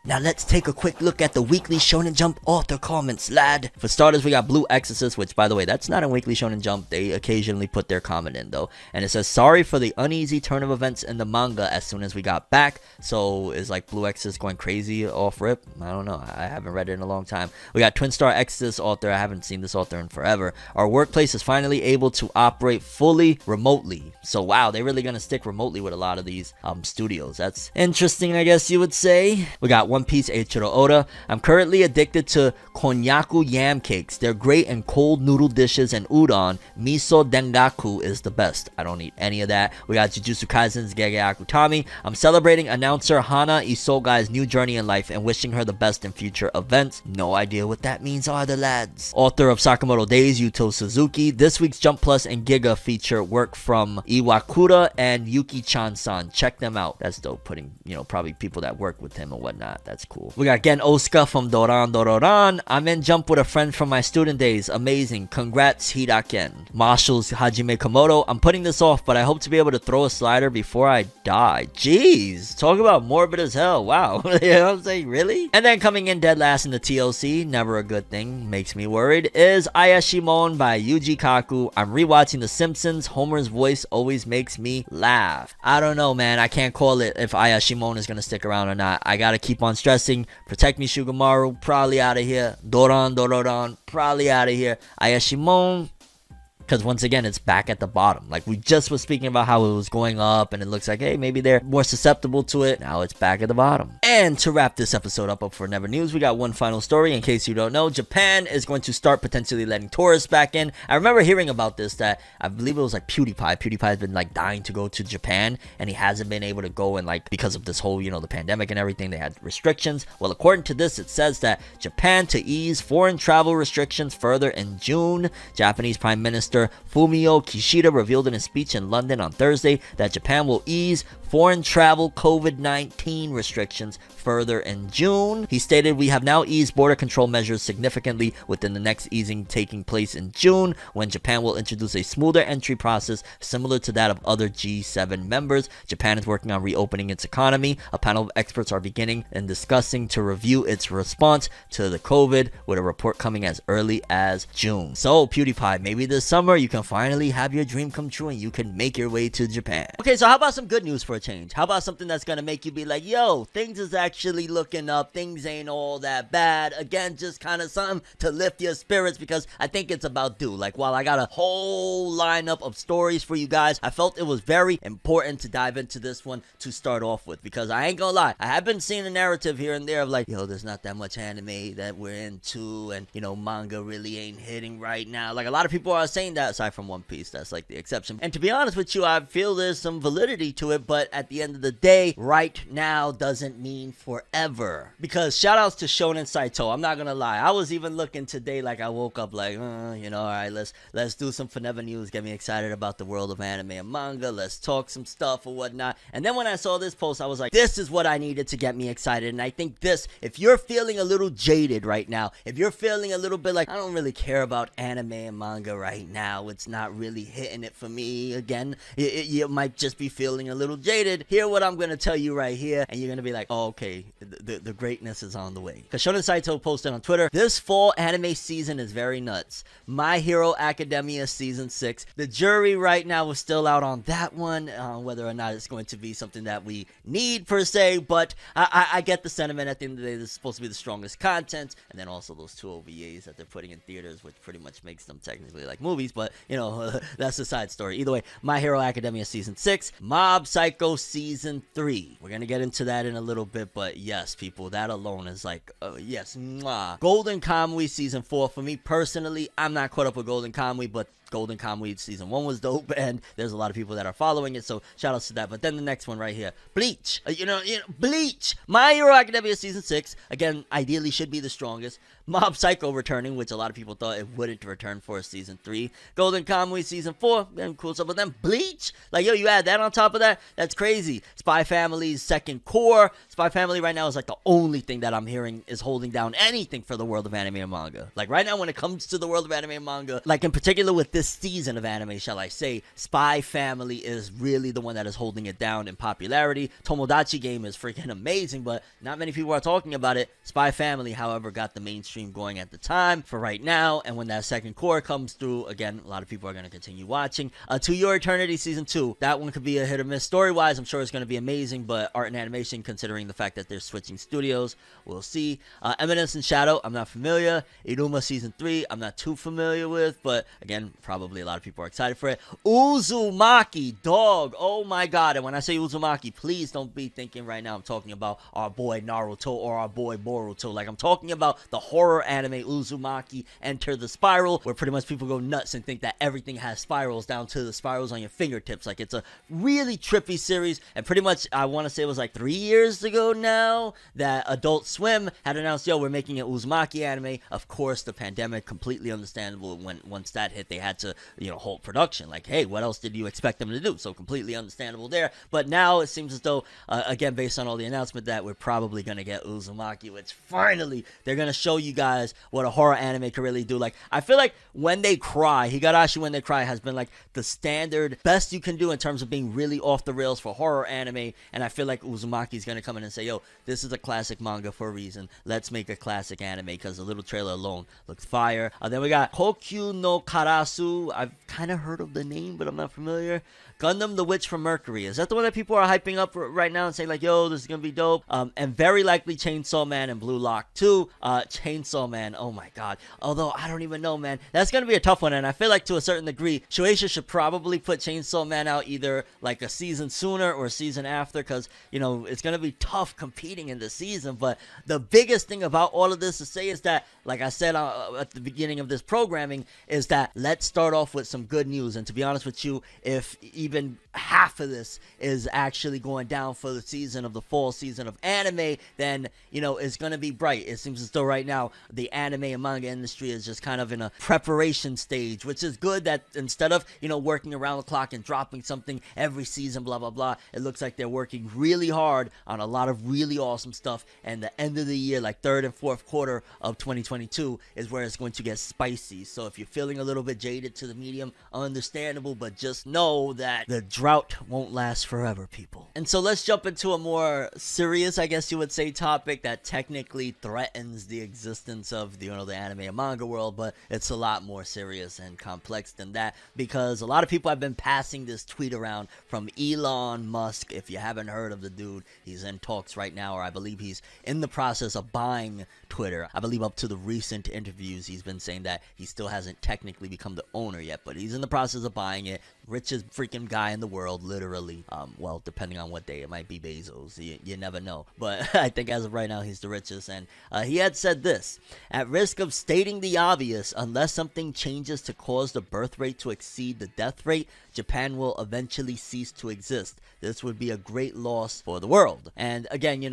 Now let's take a quick look at the weekly Shonen Jump author comments, lad. For starters, we got Blue Exorcist, which, by the way, that's not a weekly Shonen Jump. They occasionally put their comment in, though. And it says, sorry for the uneasy turn of events in the manga as soon as we got back. So, is like Blue Exorcist going crazy off rip? I don't know. I haven't read it in a long time. We got Twin Star Exorcist author. I haven't seen this author in forever. Our workplace is finally able to operate fully remotely. So, wow, they're really going to stick remotely with a lot of these studios. That's interesting, I guess you would say. We got One Piece, Eiichiro Oda. I'm currently addicted to konnyaku yam cakes. They're great in cold noodle dishes and udon. Miso dengaku is the best. I don't eat any of that. We got Jujutsu Kaisen's Gege Akutami. I'm celebrating announcer Hana Isogai's new journey in life and wishing her the best in future events. No idea what that means either, lads. Author of Sakamoto Days, Yuto Suzuki. This week's Jump Plus and Giga feature work from Iwakura and Yuki-chan-san. Check them out. That's dope. Putting, you know, probably people that work with him and whatnot. That's cool. We got Gen Osuka from Doran Dororan. I'm in Jump with a friend from my student days. Amazing. Congrats, Hiraken. Marshall's Hajime Komodo. I'm putting this off, but I hope to be able to throw a slider before I die. Jeez. Talk about morbid as hell. Wow. You know what I'm saying? Really? And then coming in dead last in the TLC, never a good thing, makes me worried, is Ayashimon by Yuji Kaku. I'm rewatching The Simpsons. Homer's voice always makes me laugh. I don't know, man. I can't call it if Ayashimon is going to stick around or not. I got to keep on stressing. Protect Me Shugamaru, probably out of here. Doran Dororan, probably out of here. Ayashimon, because once again, it's back at the bottom. Like we just was speaking about how it was going up and it looks like, hey, maybe they're more susceptible to it. Now it's back at the bottom. And to wrap this episode up for Never News, we got one final story. In case you don't know, Japan is going to start potentially letting tourists back in. I remember hearing about this, that I believe it was like Pewdiepie. Pewdiepie has been like dying to go to Japan and he hasn't been able to go, and like because of this whole, you know, the pandemic and everything, they had restrictions. Well, according to this, it says that Japan to ease foreign travel restrictions further in June. Japanese Prime Minister Fumio Kishida revealed in a speech in London on Thursday that Japan will ease foreign travel COVID-19 restrictions further in June. He stated, we have now eased border control measures significantly, within the next easing taking place in June, when Japan will introduce a smoother entry process similar to that of other G7 members. Japan is working on reopening its economy. A panel of experts are beginning and discussing to review its response to the COVID, with a report coming as early as June. So, Pewdiepie, maybe this summer you can finally have your dream come true and you can make your way to Japan. Okay, so how about some good news for a change? How about something that's gonna make you be like, yo, things is actually looking up, things ain't all that bad. Again, just kind of something to lift your spirits, because I think it's about due. Like, while I got a whole lineup of stories for you guys, I felt it was very important to dive into this one to start off with, because I ain't gonna lie, I have been seeing a narrative here and there of like, yo, there's not that much anime that we're into, and you know, manga really ain't hitting right now. Like, a lot of people are saying that, aside from One Piece, that's like the exception. And to be honest with you, I feel there's some validity to it, but at the end of the day, right now doesn't mean forever. Because shout outs to Shonen Saito, I'm not gonna lie, I was even looking today, like I woke up like, you know, alright, let's do some FORNEVERNEWS, get me excited about the world of anime and manga, let's talk some stuff or whatnot. And then when I saw this post, I was like, this is what I needed to get me excited. And I think this, if you're feeling a little jaded right now, if you're feeling a little bit like, I don't really care about anime and manga right now, now, it's not really hitting it for me. Again, you might just be feeling a little jaded. Hear what I'm gonna tell you right here, and you're gonna be like, oh, okay, the greatness is on the way. Because Shonen Saito posted on Twitter, this fall anime season is very nuts. My Hero Academia season 6. The jury right now is still out on that one, whether or not it's going to be something that we need per se, but I get the sentiment. At the end of the day, this is supposed to be the strongest content, and then also those 2 OVAs that they're putting in theaters, which pretty much makes them technically like movies, but you know, that's a side story. Either way, My Hero Academia season 6, Mob Psycho season 3. We're gonna get into that in a little bit, but yes, people, that alone is like, yes, mwah. Golden Kamuy season 4. For me personally, I'm not caught up with Golden Kamuy, but Golden Kamuy season 1 was dope, and there's a lot of people that are following it, so shout outs to that. But then the next one right here, Bleach. Bleach. My Hero Academia season 6, again, ideally should be the strongest. Mob Psycho returning, which a lot of people thought it wouldn't return for season 3. Golden Kamuy season 4, then cool stuff. But then Bleach, like, yo, you add that on top of that, that's crazy. Spy Family's second core. Spy Family right now is like the only thing that I'm hearing is holding down anything for the world of anime and manga. Like right now, when it comes to the world of anime and manga, like in particular with this season of anime, shall I say, Spy Family is really the one that is holding it down in popularity. Tomodachi Game is freaking amazing, but not many people are talking about it. Spy Family, however, got the mainstream going at the time for right now, and when that second core comes through, again, a lot of people are going to continue watching. To Your Eternity season 2, that one could be a hit or miss story wise. I'm sure it's going to be amazing, but art and animation, considering the fact that they're switching studios, we'll see. Eminence and Shadow, I'm not familiar. Iruma season 3, I'm not too familiar with, but again, probably a lot of people are excited for it. Uzumaki, dog, oh my god. And when I say Uzumaki, please don't be thinking right now I'm talking about our boy Naruto or our boy Boruto. Like, I'm talking about the horror anime Uzumaki, Enter the Spiral, where pretty much people go nuts and think that everything has spirals down to the spirals on your fingertips. Like, it's a really trippy series, and pretty much I want to say it was like 3 years ago now that Adult Swim had announced, yo, we're making an Uzumaki anime. Of course, the pandemic, completely understandable. Once that hit, they had to, halt production. Like, hey, what else did you expect them to do? So completely understandable there. But now it seems as though, again, based on all the announcement, that we're probably gonna get Uzumaki, which finally they're gonna show you guys what a horror anime can really do. Like, I feel like When They Cry, Higarashi When They Cry has been like the standard best you can do in terms of being really off the rails for horror anime, and I feel like Uzumaki is gonna come in and say, yo, this is a classic manga for a reason, let's make a classic anime, because the little trailer alone looks fire. Then we got Kokyu no Karasu. I've kind of heard of the name, but I'm not familiar. Gundam the Witch from Mercury. Is that the one that people are hyping up right now and saying like, yo, this is gonna be dope? And very likely Chainsaw Man and Blue Lock 2. Chainsaw Man, oh my god. Although, I don't even know, man. That's gonna be a tough one, and I feel like to a certain degree, Shueisha should probably put Chainsaw Man out either like a season sooner or a season after, because, it's gonna be tough competing in the season. But the biggest thing about all of this to say is that, like I said at the beginning of this programming, is that let's start off with some good news. And to be honest with you, if even half of this is actually going down for the season of the fall season of anime, then it's gonna be bright. It seems as though right now the anime and manga industry is just kind of in a preparation stage, which is good, that instead of working around the clock and dropping something every season, blah blah blah, it looks like they're working really hard on a lot of really awesome stuff, and the end of the year, like third and fourth quarter of 2022, is where it's going to get spicy. So if you're feeling a little bit jaded to the medium, understandable, but just know that the drought won't last forever, people. And so let's jump into a more serious, I guess you would say, topic that technically threatens the existence of the anime and manga world, but it's a lot more serious and complex than that, because a lot of people have been passing this tweet around from Elon Musk. If you haven't heard of the dude, he's in talks right now, or I believe he's in the process of buying Twitter. I believe up to the recent interviews, he's been saying that he still hasn't technically become the owner yet, but he's in the process of buying it. Richest freaking guy in the world, literally. Well, depending on what day, it might be Bezos. You never know. But I think as of right now, he's the richest. And he had said this: at risk of stating the obvious, unless something changes to cause the birth rate to exceed the death rate, Japan will eventually cease to exist. This would be a great loss for the world. And again,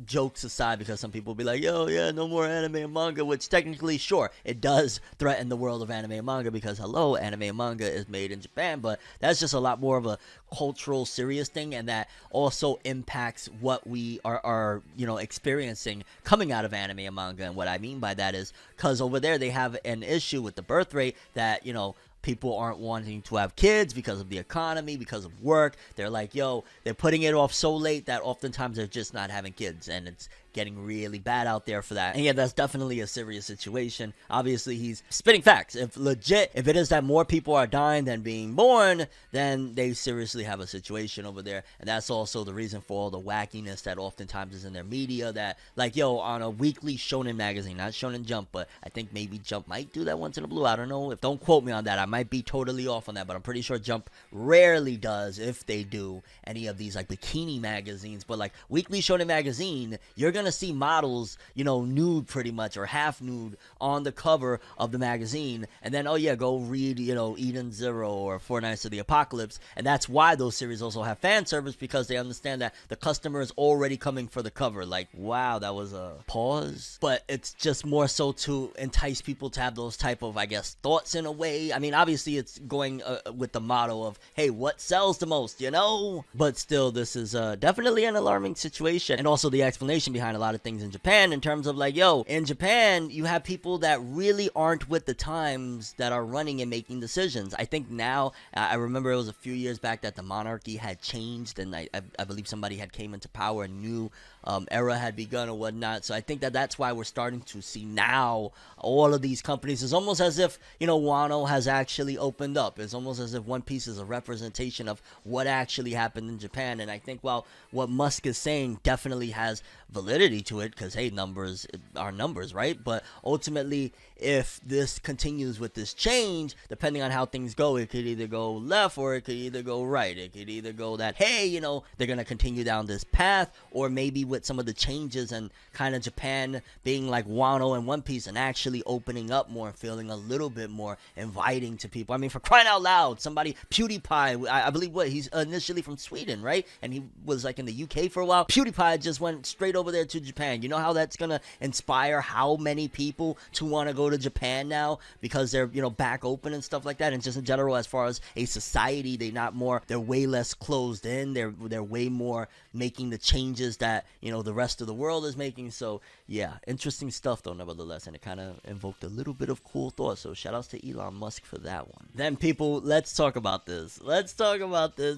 jokes aside, because some people will be like, yo, yeah, no more anime and manga, which technically, sure, it does threaten the world of anime and manga, because hello, anime and manga is made in Japan, but that's just a lot more of a cultural, serious thing, and that also impacts what we are experiencing coming out of anime and manga. And what I mean by that is, because over there they have an issue with the birth rate that, people aren't wanting to have kids because of the economy, because of work. They're like, yo, they're putting it off so late that oftentimes they're just not having kids, and it's getting really bad out there for that. And yeah, that's definitely a serious situation. Obviously, he's spitting facts. If it is that more people are dying than being born, then they seriously have a situation over there. And that's also the reason for all the wackiness that oftentimes is in their media, that like, yo, on a weekly Shonen magazine, not Shonen Jump, but I think maybe Jump might do that once in a blue. I don't know. Don't quote me on that. I might be totally off on that, but I'm pretty sure Jump rarely does, if they do, any of these like bikini magazines. But like weekly Shonen magazine, you're gonna see models, you know, nude pretty much, or half nude on the cover of the magazine. And then, oh yeah, go read, you know, Eden Zero or Four Nights of the Apocalypse. And that's why those series also have fan service, because they understand that the customer is already coming for the cover. Like, wow, that was a pause. But it's just more so to entice people to have those type of, I guess, thoughts in a way. I mean, obviously it's going with the motto of, hey, what sells the most, you know? But still, this is definitely an alarming situation. And also the explanation behind a lot of things in Japan, in terms of like, yo, in Japan, you have people that really aren't with the times that are running and making decisions. I think now, I remember it was a few years back that the monarchy had changed, and I believe somebody had came into power, a new era had begun or whatnot. So I think that that's why we're starting to see now all of these companies. It's almost as if, you know, Wano has actually opened up. It's almost as if One Piece is a representation of what actually happened in Japan. And I think while what Musk is saying definitely has validity to it, because hey, numbers are numbers, right? But ultimately, if this continues with this change, depending on how things go, it could either go left or it could either go right. It could either go that, hey, you know, they're going to continue down this path, or maybe with some of the changes and kind of Japan being like Wano and One Piece and actually opening up more and feeling a little bit more inviting to people. I mean, for crying out loud, somebody, Pewdiepie, I believe he's initially from Sweden, right? And he was like in the UK for a while. Pewdiepie just went straight over there to Japan. You know how that's going to inspire how many people to want to go to Japan now, because they're, you know, back open and stuff like that. And just in general, as far as a society, they're way less closed in. They're way more making the changes that, you know, the rest of the world is making. So yeah, interesting stuff though, nevertheless, and it kind of invoked a little bit of cool thought. So shout outs to Elon Musk for that one. Then people, let's talk about this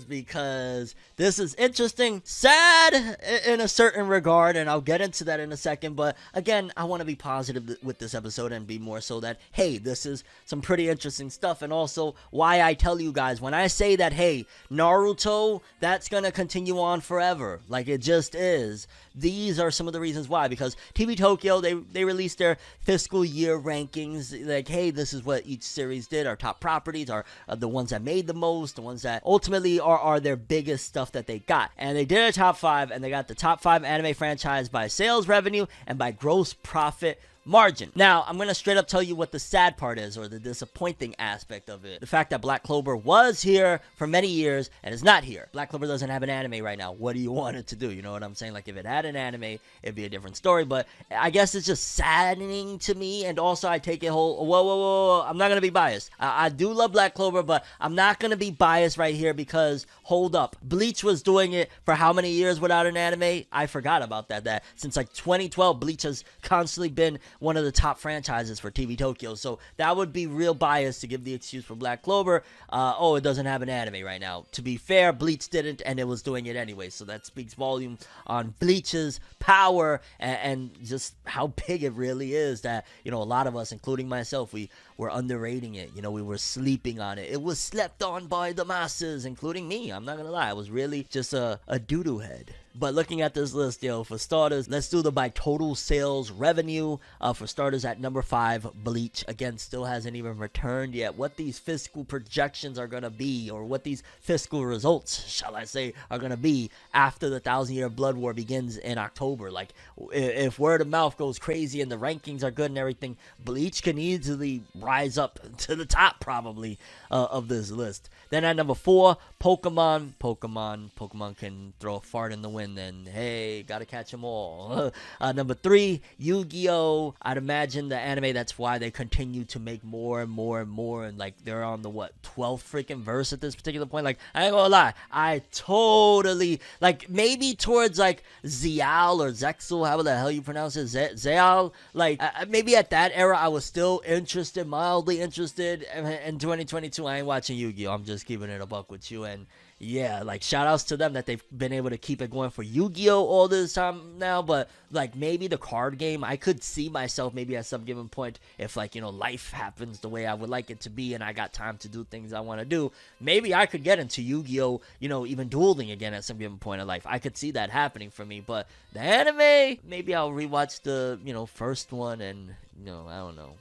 because this is interesting, sad in a certain regard, and I'll get into that in a second. But again, I want to be positive with this episode and be more so that, hey, this is some pretty interesting stuff. And also why I tell you guys, when I say that, hey, Naruto, that's gonna continue on forever, like it just is, these are some of the reasons why. Because TV Tokyo, they released their fiscal year rankings, like, hey, this is what each series did. Our top properties are the ones that made the most, the ones that ultimately are their biggest stuff that they got. And they did a top 5, and they got the top 5 anime franchise by sales revenue and by gross profit margin. Now, I'm going to straight up tell you what the sad part is, or the disappointing aspect of it. The fact that Black Clover was here for many years and is not here. Black Clover doesn't have an anime right now. What do you want it to do? You know what I'm saying? Like, if it had an anime, it'd be a different story. But I guess it's just saddening to me. And also, I take it whoa. I'm not going to be biased. I do love Black Clover, but I'm not going to be biased right here, because, hold up. Bleach was doing it for how many years without an anime? I forgot about that. That since like 2012, Bleach has constantly been one of the top franchises for TV Tokyo. So that would be real bias to give the excuse for Black Clover. It doesn't have an anime right now. To be fair, Bleach didn't, and it was doing it anyway. So that speaks volume on Bleach's power and just how big it really is, that, you know, a lot of us, including myself, we were underrating it. You know, we were sleeping on it. It was slept on by the masses, including me. I'm not gonna lie. I was really just a doo-doo head. But looking at this list, yo, for starters, let's do the by total sales revenue. For starters, at number 5, Bleach, again, still hasn't even returned yet. What these fiscal projections are going to be, or what these fiscal results, shall I say, are going to be after the 1,000-Year Blood War begins in October. Like, if word of mouth goes crazy and the rankings are good and everything, Bleach can easily rise up to the top, probably, of this list. Then at number 4, Pokemon. Pokemon can throw a fart in the wind. and then, hey, gotta catch them all. Number 3, Yu-Gi-Oh! I'd imagine the anime, that's why they continue to make more and more and more, and like they're on the 12th freaking verse at this particular point. Like, I ain't gonna lie, I totally, like, maybe towards like Zial or Zexel, however the hell you pronounce it, Zial, like maybe at that era I was still interested, mildly interested. In 2022 I ain't watching Yu-Gi-Oh! I'm just keeping it a buck with you, and yeah, like, shout outs to them that they've been able to keep it going for Yu-Gi-Oh! All this time now. But like, maybe the card game, I could see myself maybe at some given point, if like, you know, life happens the way I would like it to be and I got time to do things I want to do, maybe I could get into Yu-Gi-Oh! You know, even dueling again at some given point in life. I could see that happening for me. But the anime, maybe I'll rewatch the, you know, first one, and you know, I don't know.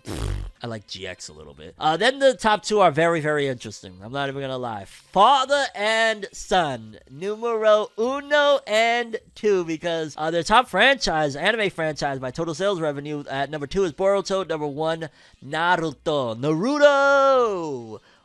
I like GX a little bit. Then the top 2 are very, very interesting. I'm not even gonna lie. Father and Son, numero 1 and 2, because their top franchise, anime franchise by total sales revenue, at number 2 is Boruto, number 1, Naruto.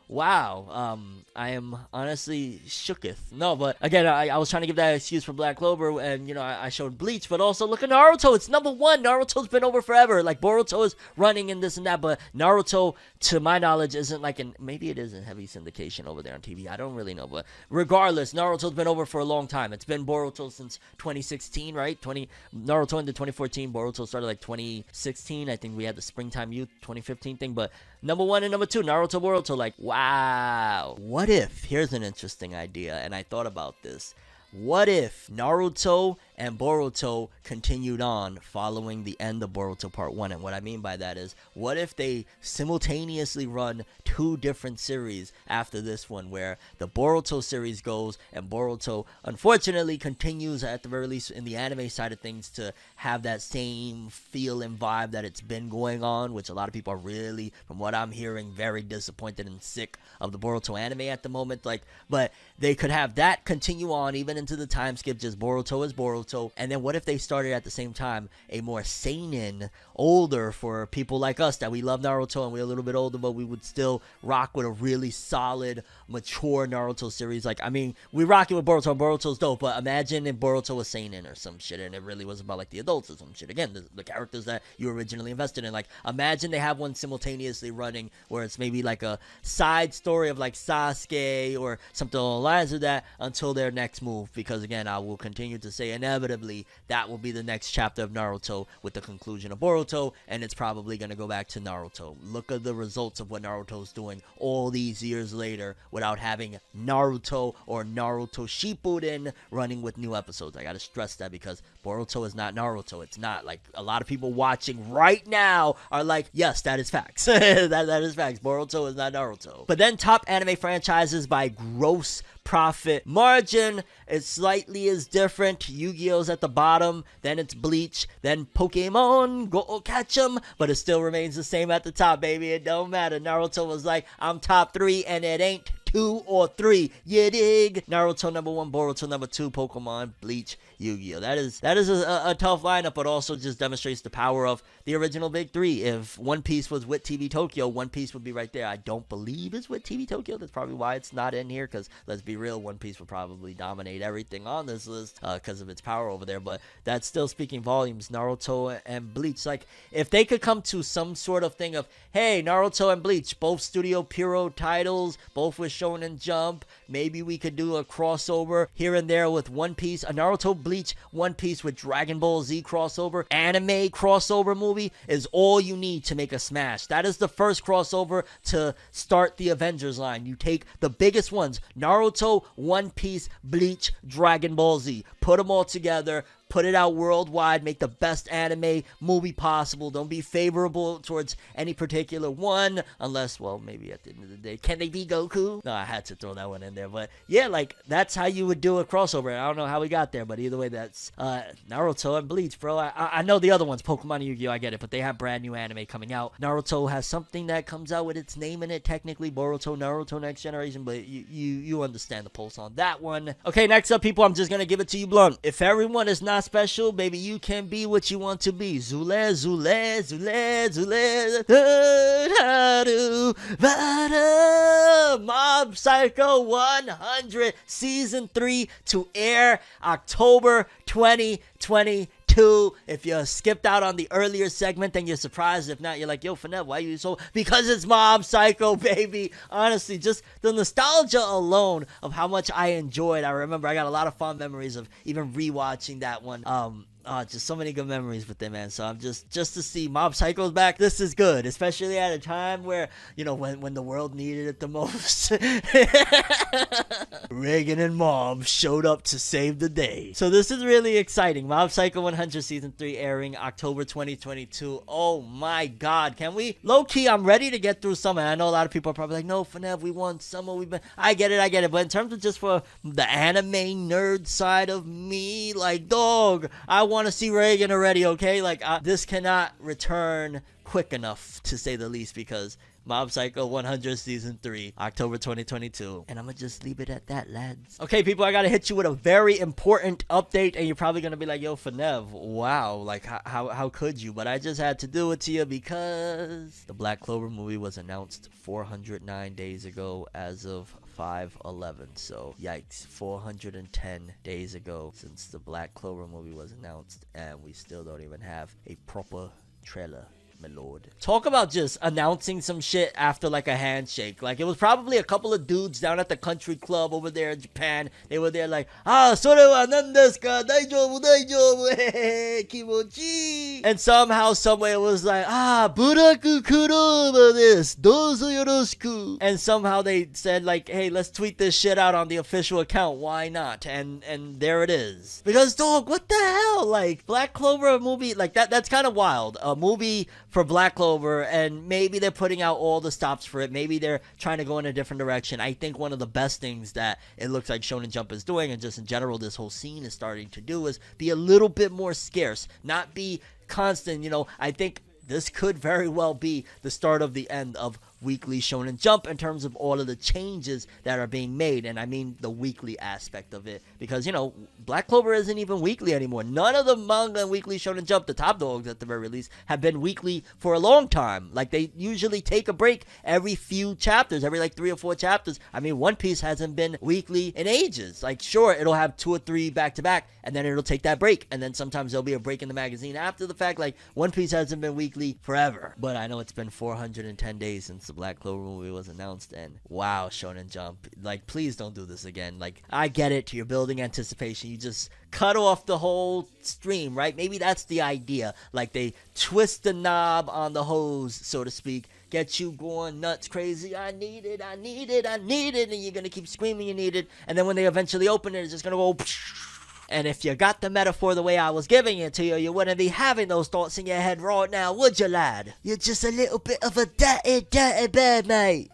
Wow, I am honestly shooketh. No, but again, I was trying to give that excuse for Black Clover, and you know, I showed Bleach, but also look at Naruto. It's number 1. Naruto's been over forever. Like, Boruto is running in this and that, but Naruto, to my knowledge, isn't like maybe it is in heavy syndication over there on TV. I don't really know, but regardless, Naruto's been over for a long time. It's been Boruto since 2016, right? Naruto into 2014. Boruto started like 2016. I think we had the Springtime Youth 2015 thing, but number 1 and number 2, Naruto, Boruto. Like, wow. What if, here's an interesting idea, and I thought about this. What if Naruto and Boruto continued on following the end of Boruto Part 1? And what I mean by that is, what if they simultaneously run 2 different series after this one, where the Boruto series goes, and Boruto unfortunately continues, at the very least in the anime side of things, to have that same feel and vibe that it's been going on, which a lot of people are really, from what I'm hearing, very disappointed and sick of the Boruto anime at the moment. Like, but they could have that continue on even into the time skip, just Boruto is Boruto. And then what if they started at the same time a more seinen, older, for people like us that we love Naruto and we're a little bit older, but we would still rock with a really solid, mature Naruto series. Like, I mean, we rock it with Boruto. Boruto's dope, but imagine if Boruto was seinen or some shit, and it really was about like the adults or some shit. Again, the characters that you originally invested in. Like, imagine they have one simultaneously running where it's maybe like a side story of like Sasuke or something along the lines of that until their next move. Because again, I will continue to say inevitably that will be the next chapter of Naruto with the conclusion of Boruto, and it's probably going to go back to Naruto. Look at the results of what Naruto's doing all these years later without having Naruto or Naruto Shippuden running with new episodes. I gotta stress that, because Boruto is not Naruto. It's not. Like, a lot of people watching right now are like, yes, that is facts. that is facts. Boruto is not Naruto. But then top anime franchises by gross profit margin, it slightly is different. Yu-Gi-Oh's at the bottom, then it's Bleach, then Pokemon, go catch 'em, but it still remains the same at the top, baby. It don't matter. Naruto was like, I'm top 3, and it ain't 2 or 3, you dig? Naruto number 1, Boruto number 2, Pokemon, Bleach, Yu-Gi-Oh. That is a tough lineup, but also just demonstrates the power of the original big 3. If One Piece was with TV Tokyo, One Piece would be right there. I don't believe it's with TV Tokyo. That's probably why it's not in here, because let's be real, One Piece would probably dominate everything on this list because of its power over there. But that's still speaking volumes. Naruto and Bleach, like, if they could come to some sort of thing of, hey, Naruto and Bleach, both Studio Pierrot titles, both with Shonen Jump, maybe we could do a crossover here and there with One Piece, a Naruto, Bleach, One Piece with Dragon Ball Z crossover, anime crossover movie is all you need to make a smash. That is the first crossover to start the Avengers line. You take the biggest ones, Naruto, One Piece, Bleach, Dragon Ball Z, put them all together, put it out worldwide, make the best anime movie possible. Don't be favorable towards any particular one, unless, well, maybe at the end of the day, can they be Goku? No, I had to throw that one in there, but yeah, like, that's how you would do a crossover. I don't know how we got there, but either way, that's Naruto and Bleach, bro. I know the other ones, Pokemon and Yu-Gi-Oh, I get it, but they have brand new anime coming out. Naruto has something that comes out with its name in it, technically, Boruto, Naruto Next Generation, but you understand the pulse on that one. Okay, next up, people, I'm just gonna give it to you blunt. If everyone is not not special, baby, you can be what you want to be. Zule, zule, zule, zule, Mob Psycho 100 Season 3 to air October 2022. If you skipped out on the earlier segment, then you're surprised. If not, you're like, yo, Fornev, why are you so... Because it's Mob Psycho, baby. Honestly, just the nostalgia alone of how much I enjoyed. I remember I got a lot of fond memories of even rewatching that one. Just so many good memories with them, man. So I'm just to see Mob Psycho's back, this is good, especially at a time where, you know, when the world needed it the most. Reagan and Mob showed up to save the day. So this is really exciting. Mob Psycho 100 Season 3 airing October 2022. Oh my god, can we? Low-key, I'm ready to get through summer. I know a lot of people are probably like, no, Fornev, we want summer. I get it. But in terms of just for the anime nerd side of me, like, dog, I want to see Reagan already, okay? Like, this cannot return quick enough, to say the least, because Mob Psycho 100 Season 3, October 2022. And I'm gonna just leave it at that, lads. Okay, people, I gotta hit you with a very important update, and you're probably gonna be like, yo, Fornev, wow, like, how could you? But I just had to do it to you because the Black Clover movie was announced 409 days ago as of 5/11. So yikes, 410 days ago since the Black Clover movie was announced, and we still don't even have a proper trailer, my lord. Talk about just announcing some shit after like a handshake. Like, it was probably a couple of dudes down at the country club over there in Japan. They were there like, sore wa nan desu ka? Daijoubu, daijoubu, kimochi. And somehow, someway it was like, buraku kuroba desu, dozo yoroshiku. And somehow they said like, hey, let's tweet this shit out on the official account. Why not? And there it is. Because, dog, what the hell? Like, Black Clover movie, like, that's kind of wild. A movie for Black Clover, and maybe they're putting out all the stops for it. Maybe they're trying to go in a different direction. I think one of the best things that it looks like Shonen Jump is doing, and just in general this whole scene is starting to do, is be a little bit more scarce, not be constant. You know, I think this could very well be the start of the end of weekly Shonen Jump in terms of all of the changes that are being made. And I mean the weekly aspect of it, because, you know, Black Clover isn't even weekly anymore. None of the manga and weekly Shonen Jump, the top dogs at the very least, have been weekly for a long time. Like, they usually take a break every few chapters, every like 3 or 4 chapters. I mean, One Piece hasn't been weekly in ages. Like, sure, it'll have 2 or 3 back to back, and then it'll take that break, and then sometimes there'll be a break in the magazine after the fact. Like, One Piece hasn't been weekly forever. But I know it's been 410 days since the Black Clover movie was announced, and wow, Shonen Jump, like, please don't do this again. Like, I get it, you're building anticipation, you just cut off the whole stream, right? Maybe that's the idea. Like, they twist the knob on the hose, so to speak, get you going nuts, crazy. I need it, and you're gonna keep screaming you need it, and then when they eventually open it, it's just gonna go. And if you got the metaphor the way I was giving it to you, you wouldn't be having those thoughts in your head right now, would you, lad? You're just a little bit of a dirty bird, mate.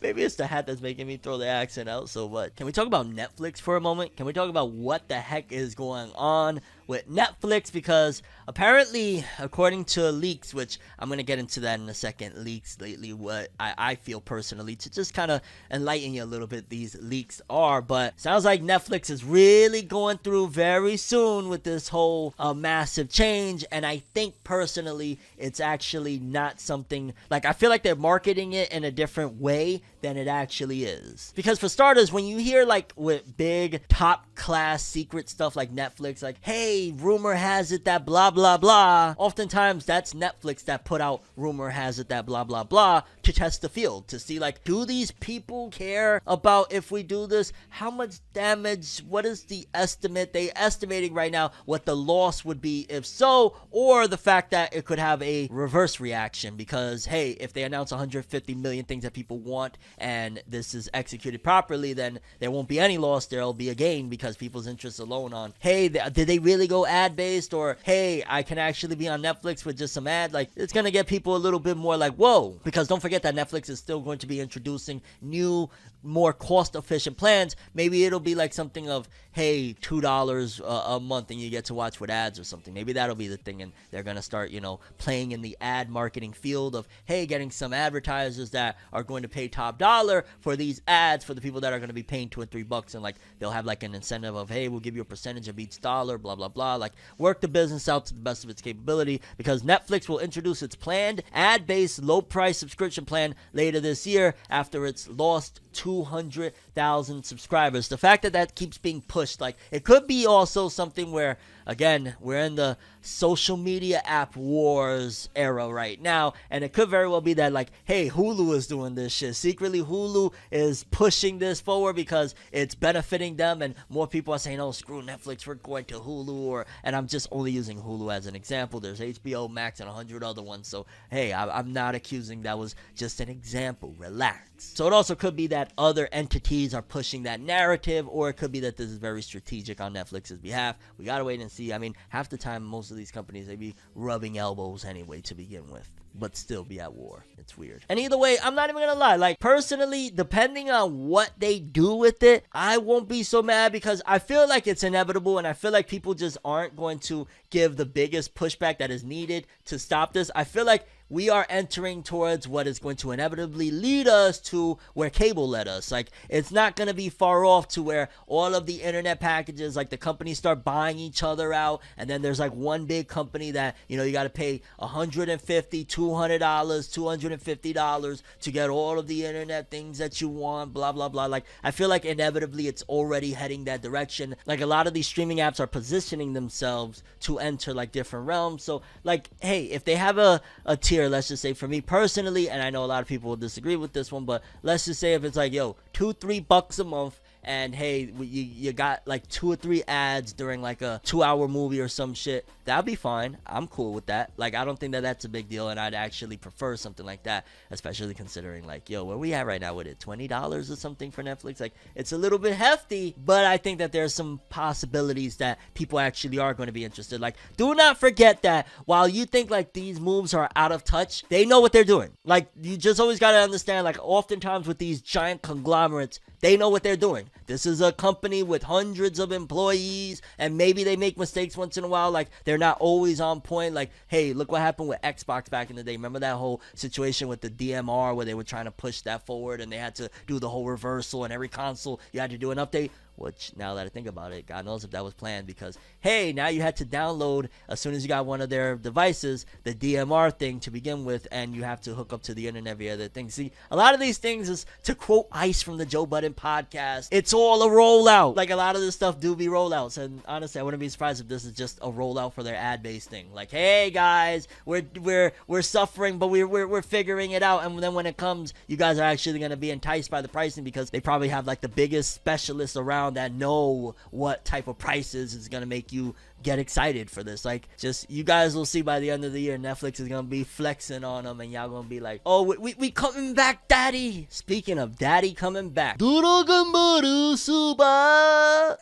Maybe it's the hat that's making me throw the accent out, so what? Can we talk about Netflix for a moment? Can we talk about what the heck is going on with Netflix? Because apparently, according to leaks, which I'm going to get into that in a second, leaks lately, what I feel personally, to just kind of enlighten you a little bit, these leaks are, but sounds like Netflix is really going through very soon with this whole massive change, and I think personally, it's actually not something, like, I feel like they're marketing it in a different way than it actually is. Because for starters, when you hear like with big top class secret stuff like Netflix, like, hey, rumor has it that blah blah blah, oftentimes that's Netflix that put out rumor has it that blah blah blah to test the field, to see like, do these people care about if we do this? How much damage? What is the estimate? They estimating right now what the loss would be if so, or the fact that it could have a reverse reaction, because hey, if they announce 150 million things that people want and this is executed properly, then there won't be any loss, there'll be a gain, because people's interest alone on, hey, did they really go ad based, or hey, I can actually be on Netflix with just some ad, like, it's gonna get people a little bit more like, whoa. Because don't forget that Netflix is still going to be introducing new more cost efficient plans, maybe it'll be like something of, hey, $2 a month and you get to watch with ads or something. Maybe that'll be the thing, and they're gonna start, you know, playing in the ad marketing field of, hey, getting some advertisers that are going to pay top dollar for these ads for the people that are going to be paying $2 or $3, and like they'll have like an incentive of, hey, we'll give you a percentage of each dollar, blah blah blah. Like, work the business out to the best of its capability, because Netflix will introduce its planned ad-based low price subscription plan later this year after it's lost 200,000 subscribers. The fact that that keeps being pushed, like, it could be also something where, again, we're in the social media app wars era right now, and it could very well be that, like, hey, Hulu is doing this shit. Secretly, Hulu is pushing this forward because it's benefiting them, and more people are saying, oh, screw Netflix, we're going to Hulu, and I'm just only using Hulu as an example. There's HBO Max and 100 other ones, so hey, I'm not accusing, that was just an example. Relax. So it also could be that other entities are pushing that narrative, or it could be that this is very strategic on Netflix's behalf. We gotta wait and see. I mean, half the time, most of these companies, they be rubbing elbows anyway to begin with, but still be at war. It's weird. And either way, I'm not even gonna lie, like, personally, depending on what they do with it, I won't be so mad, because I feel like it's inevitable, and I feel like people just aren't going to give the biggest pushback that is needed to stop this. I feel like we are entering towards what is going to inevitably lead us to where cable led us. Like, it's not going to be far off to where all of the internet packages, like, the companies start buying each other out, and then there's like one big company that, you know, you got to pay $150, $200, $250 to get all of the internet things that you want, blah blah blah. Like, I feel like inevitably it's already heading that direction. Like, a lot of these streaming apps are positioning themselves to enter like different realms. So, like, hey, if they have a tier, let's just say, for me personally, and I know a lot of people will disagree with this one, but let's just say if it's like, yo, $2-3 a month, and hey, you got like 2 or 3 ads during like a 2-hour movie or some shit, that'd be fine. I'm cool with that. Like, I don't think that that's a big deal, and I'd actually prefer something like that, especially considering, like, yo, where we at right now with it, $20 or something for Netflix? Like, it's a little bit hefty, but I think that there's some possibilities that people actually are going to be interested. Like, do not forget that while you think like these moves are out of touch, they know what they're doing. Like, you just always got to understand, like, oftentimes with these giant conglomerates, they know what they're doing. This is a company with hundreds of employees, and maybe they make mistakes once in a while. Like, they're not always on point. Like, hey, look what happened with Xbox back in the day. Remember that whole situation with the DMR where they were trying to push that forward, and they had to do the whole reversal, and every console you had to do an update? Which, now that I think about it, God knows if that was planned, because, hey, now you had to download, as soon as you got one of their devices, the DMR thing to begin with, and you have to hook up to the internet via the thing. See, a lot of these things is, to quote Ice from the Joe Budden podcast, it's all a rollout. Like, a lot of this stuff do be rollouts, and honestly, I wouldn't be surprised if this is just a rollout for their ad-based thing. Like, hey, guys, we're suffering, but we're figuring it out, and then when it comes, you guys are actually going to be enticed by the pricing, because they probably have, like, the biggest specialists around that know what type of prices is going to make you get excited for this. Like, just, you guys will see by the end of the year, Netflix is going to be flexing on them, and y'all going to be like, oh, we coming back, daddy. Speaking of daddy coming back, Dragon Ball Super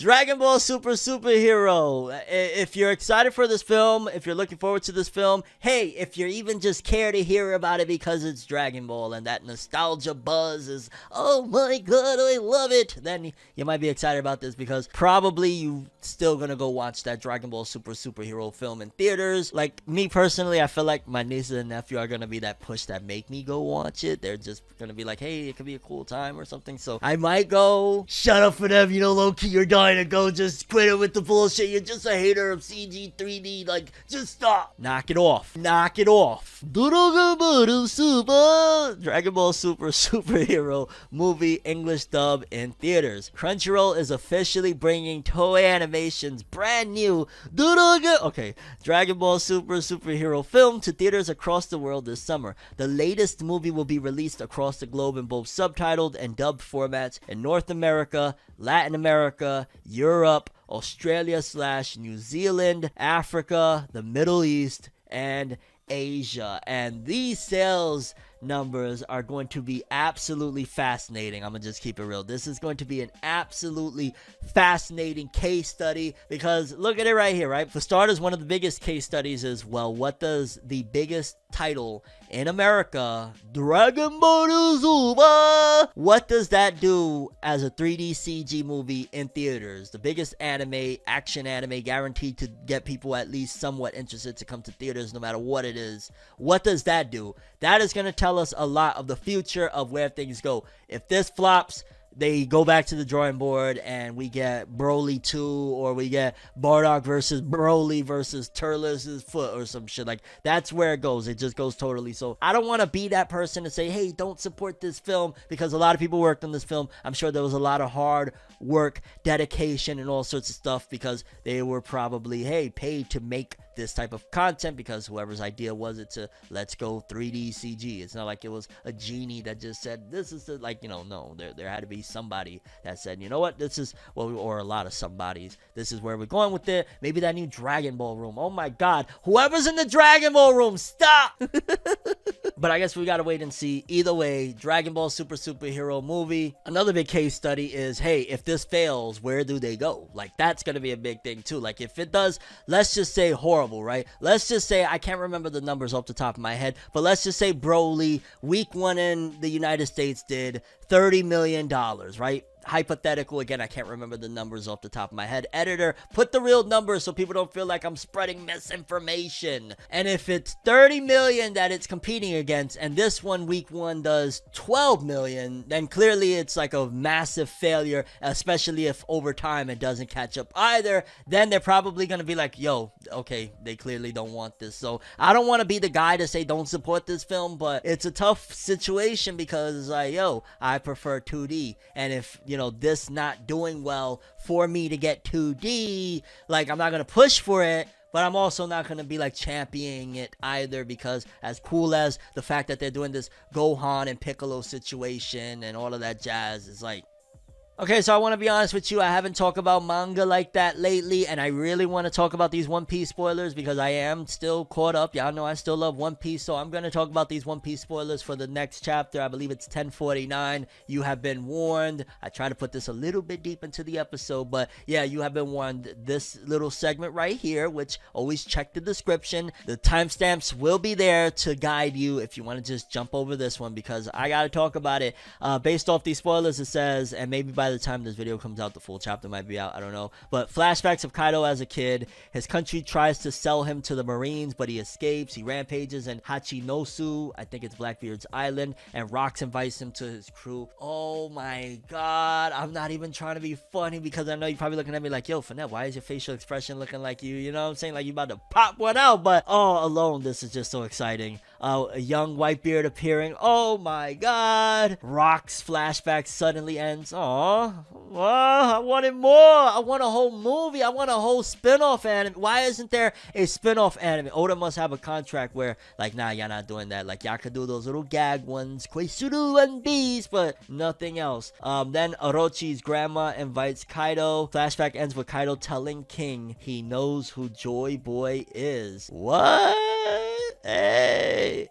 Dragon Ball Superhero. If you're excited for this film, if you're looking forward to this film, hey, if you're even just care to hear about it because it's Dragon Ball and that nostalgia buzz is, oh my god, I love it, then you might be excited about this, because probably you still gonna go watch that Dragon Ball Superhero film in theaters. Like, me personally, I feel like my nieces and nephew are gonna be that push that make me go watch it. They're just gonna be like, hey, it could be a cool time or something, so I might go. Shut up for them, you know, low-key, you're dying to go. Just quit it with the bullshit. You're just a hater of CG 3D. Like, just stop. Knock it off. Knock it off. Dragon Ball Superhero movie English dub in theaters. Crunchyroll is officially bringing Toei Animation's brand new Dragon Ball Superhero film to theaters across the world this summer. The latest movie will be released across the globe in both subtitled and dubbed formats in North America, Latin America, Europe, Australia/New Zealand, Africa, the Middle East, and Asia. And these sales numbers are going to be absolutely fascinating. I'm gonna just keep it real. This is going to be an absolutely fascinating case study, because look at it right here, right? For starters, one of the biggest case studies is, well, what does the biggest title in America, Dragon Ball Super. What does that do as a 3D CG movie in theaters? The biggest anime, action anime, guaranteed to get people at least somewhat interested to come to theaters no matter what it is. What does that do? That is going to tell us a lot of the future of where things go. If this flops, they go back to the drawing board and we get Broly 2, or we get Bardock versus Broly versus Turles' foot or some shit. Like, that's where it goes. It just goes totally. So I don't want to be that person to say, hey, don't support this film, because a lot of people worked on this film. I'm sure there was a lot of hard work, dedication, and all sorts of stuff, because they were probably, hey, paid to make this type of content, because whoever's idea was it to let's go 3D CG. It's not like it was a genie that just said this is the, like, you know, no, there had to be somebody that said, you know what, this is, well, or a lot of somebodies, this is where we're going with it. Maybe that new Dragon Ball room. Oh my god, whoever's in the Dragon Ball room, stop. But I guess we gotta wait and see. Either way, Dragon Ball superhero movie. Another big case study is, hey, if this fails, where do they go? Like, that's gonna be a big thing too. Like, if it does, let's just say horrible, right? Let's just say, I can't remember the numbers off the top of my head, but let's just say Broly, week 1 in the United States, did $30 million, right? Hypothetical, again, I can't remember the numbers off the top of my head. Editor, put the real numbers so people don't feel like I'm spreading misinformation. And if it's 30 million that it's competing against, and this one, week 1, does 12 million, then clearly it's like a massive failure, especially if over time it doesn't catch up either. Then they're probably gonna be like, yo, okay, they clearly don't want this. So I don't want to be the guy to say don't support this film, but it's a tough situation, because it's like, yo, I prefer 2D, and if, you know, this not doing well for me to get 2D, like, I'm not gonna push for it, but I'm also not gonna be like championing it either, because as cool as the fact that they're doing this Gohan and Piccolo situation and all of that jazz is, like, okay, so I want to be honest with you, I haven't talked about manga like that lately, and I really want to talk about these One Piece spoilers, because I am still caught up. Y'all know I still love One Piece, so I'm going to talk about these One Piece spoilers for the next chapter. I believe it's 1049. You have been warned. I try to put this a little bit deep into the episode, but yeah, you have been warned. This little segment right here, which always check the description. The timestamps will be there to guide you if you want to just jump over this one, because I got to talk about it. Based off these spoilers, it says, and maybe by the time this video comes out, the full chapter might be out, I don't know, but flashbacks of Kaido as a kid. His country tries to sell him to the Marines, but he escapes. He rampages in Hachinosu, I think it's Blackbeard's island, and Rocks invites him to his crew. Oh my god, I'm not even trying to be funny, because I know you're probably looking at me like, yo, Fournette, why is your facial expression looking like you know what I'm saying, like you about to pop one out? But oh, alone, this is just so exciting. A young Whitebeard appearing. Oh my god. Rocks flashback suddenly ends. Aww. I wanted more. I want a whole movie. I want a whole spin-off anime. Why isn't there a spin-off anime? Oda must have a contract where, like, nah, y'all not doing that. Like, y'all could do those little gag ones, Koisuru and Beast, but nothing else. Then Orochi's grandma invites Kaido. Flashback ends with Kaido telling King he knows who Joy Boy is. What? Hey.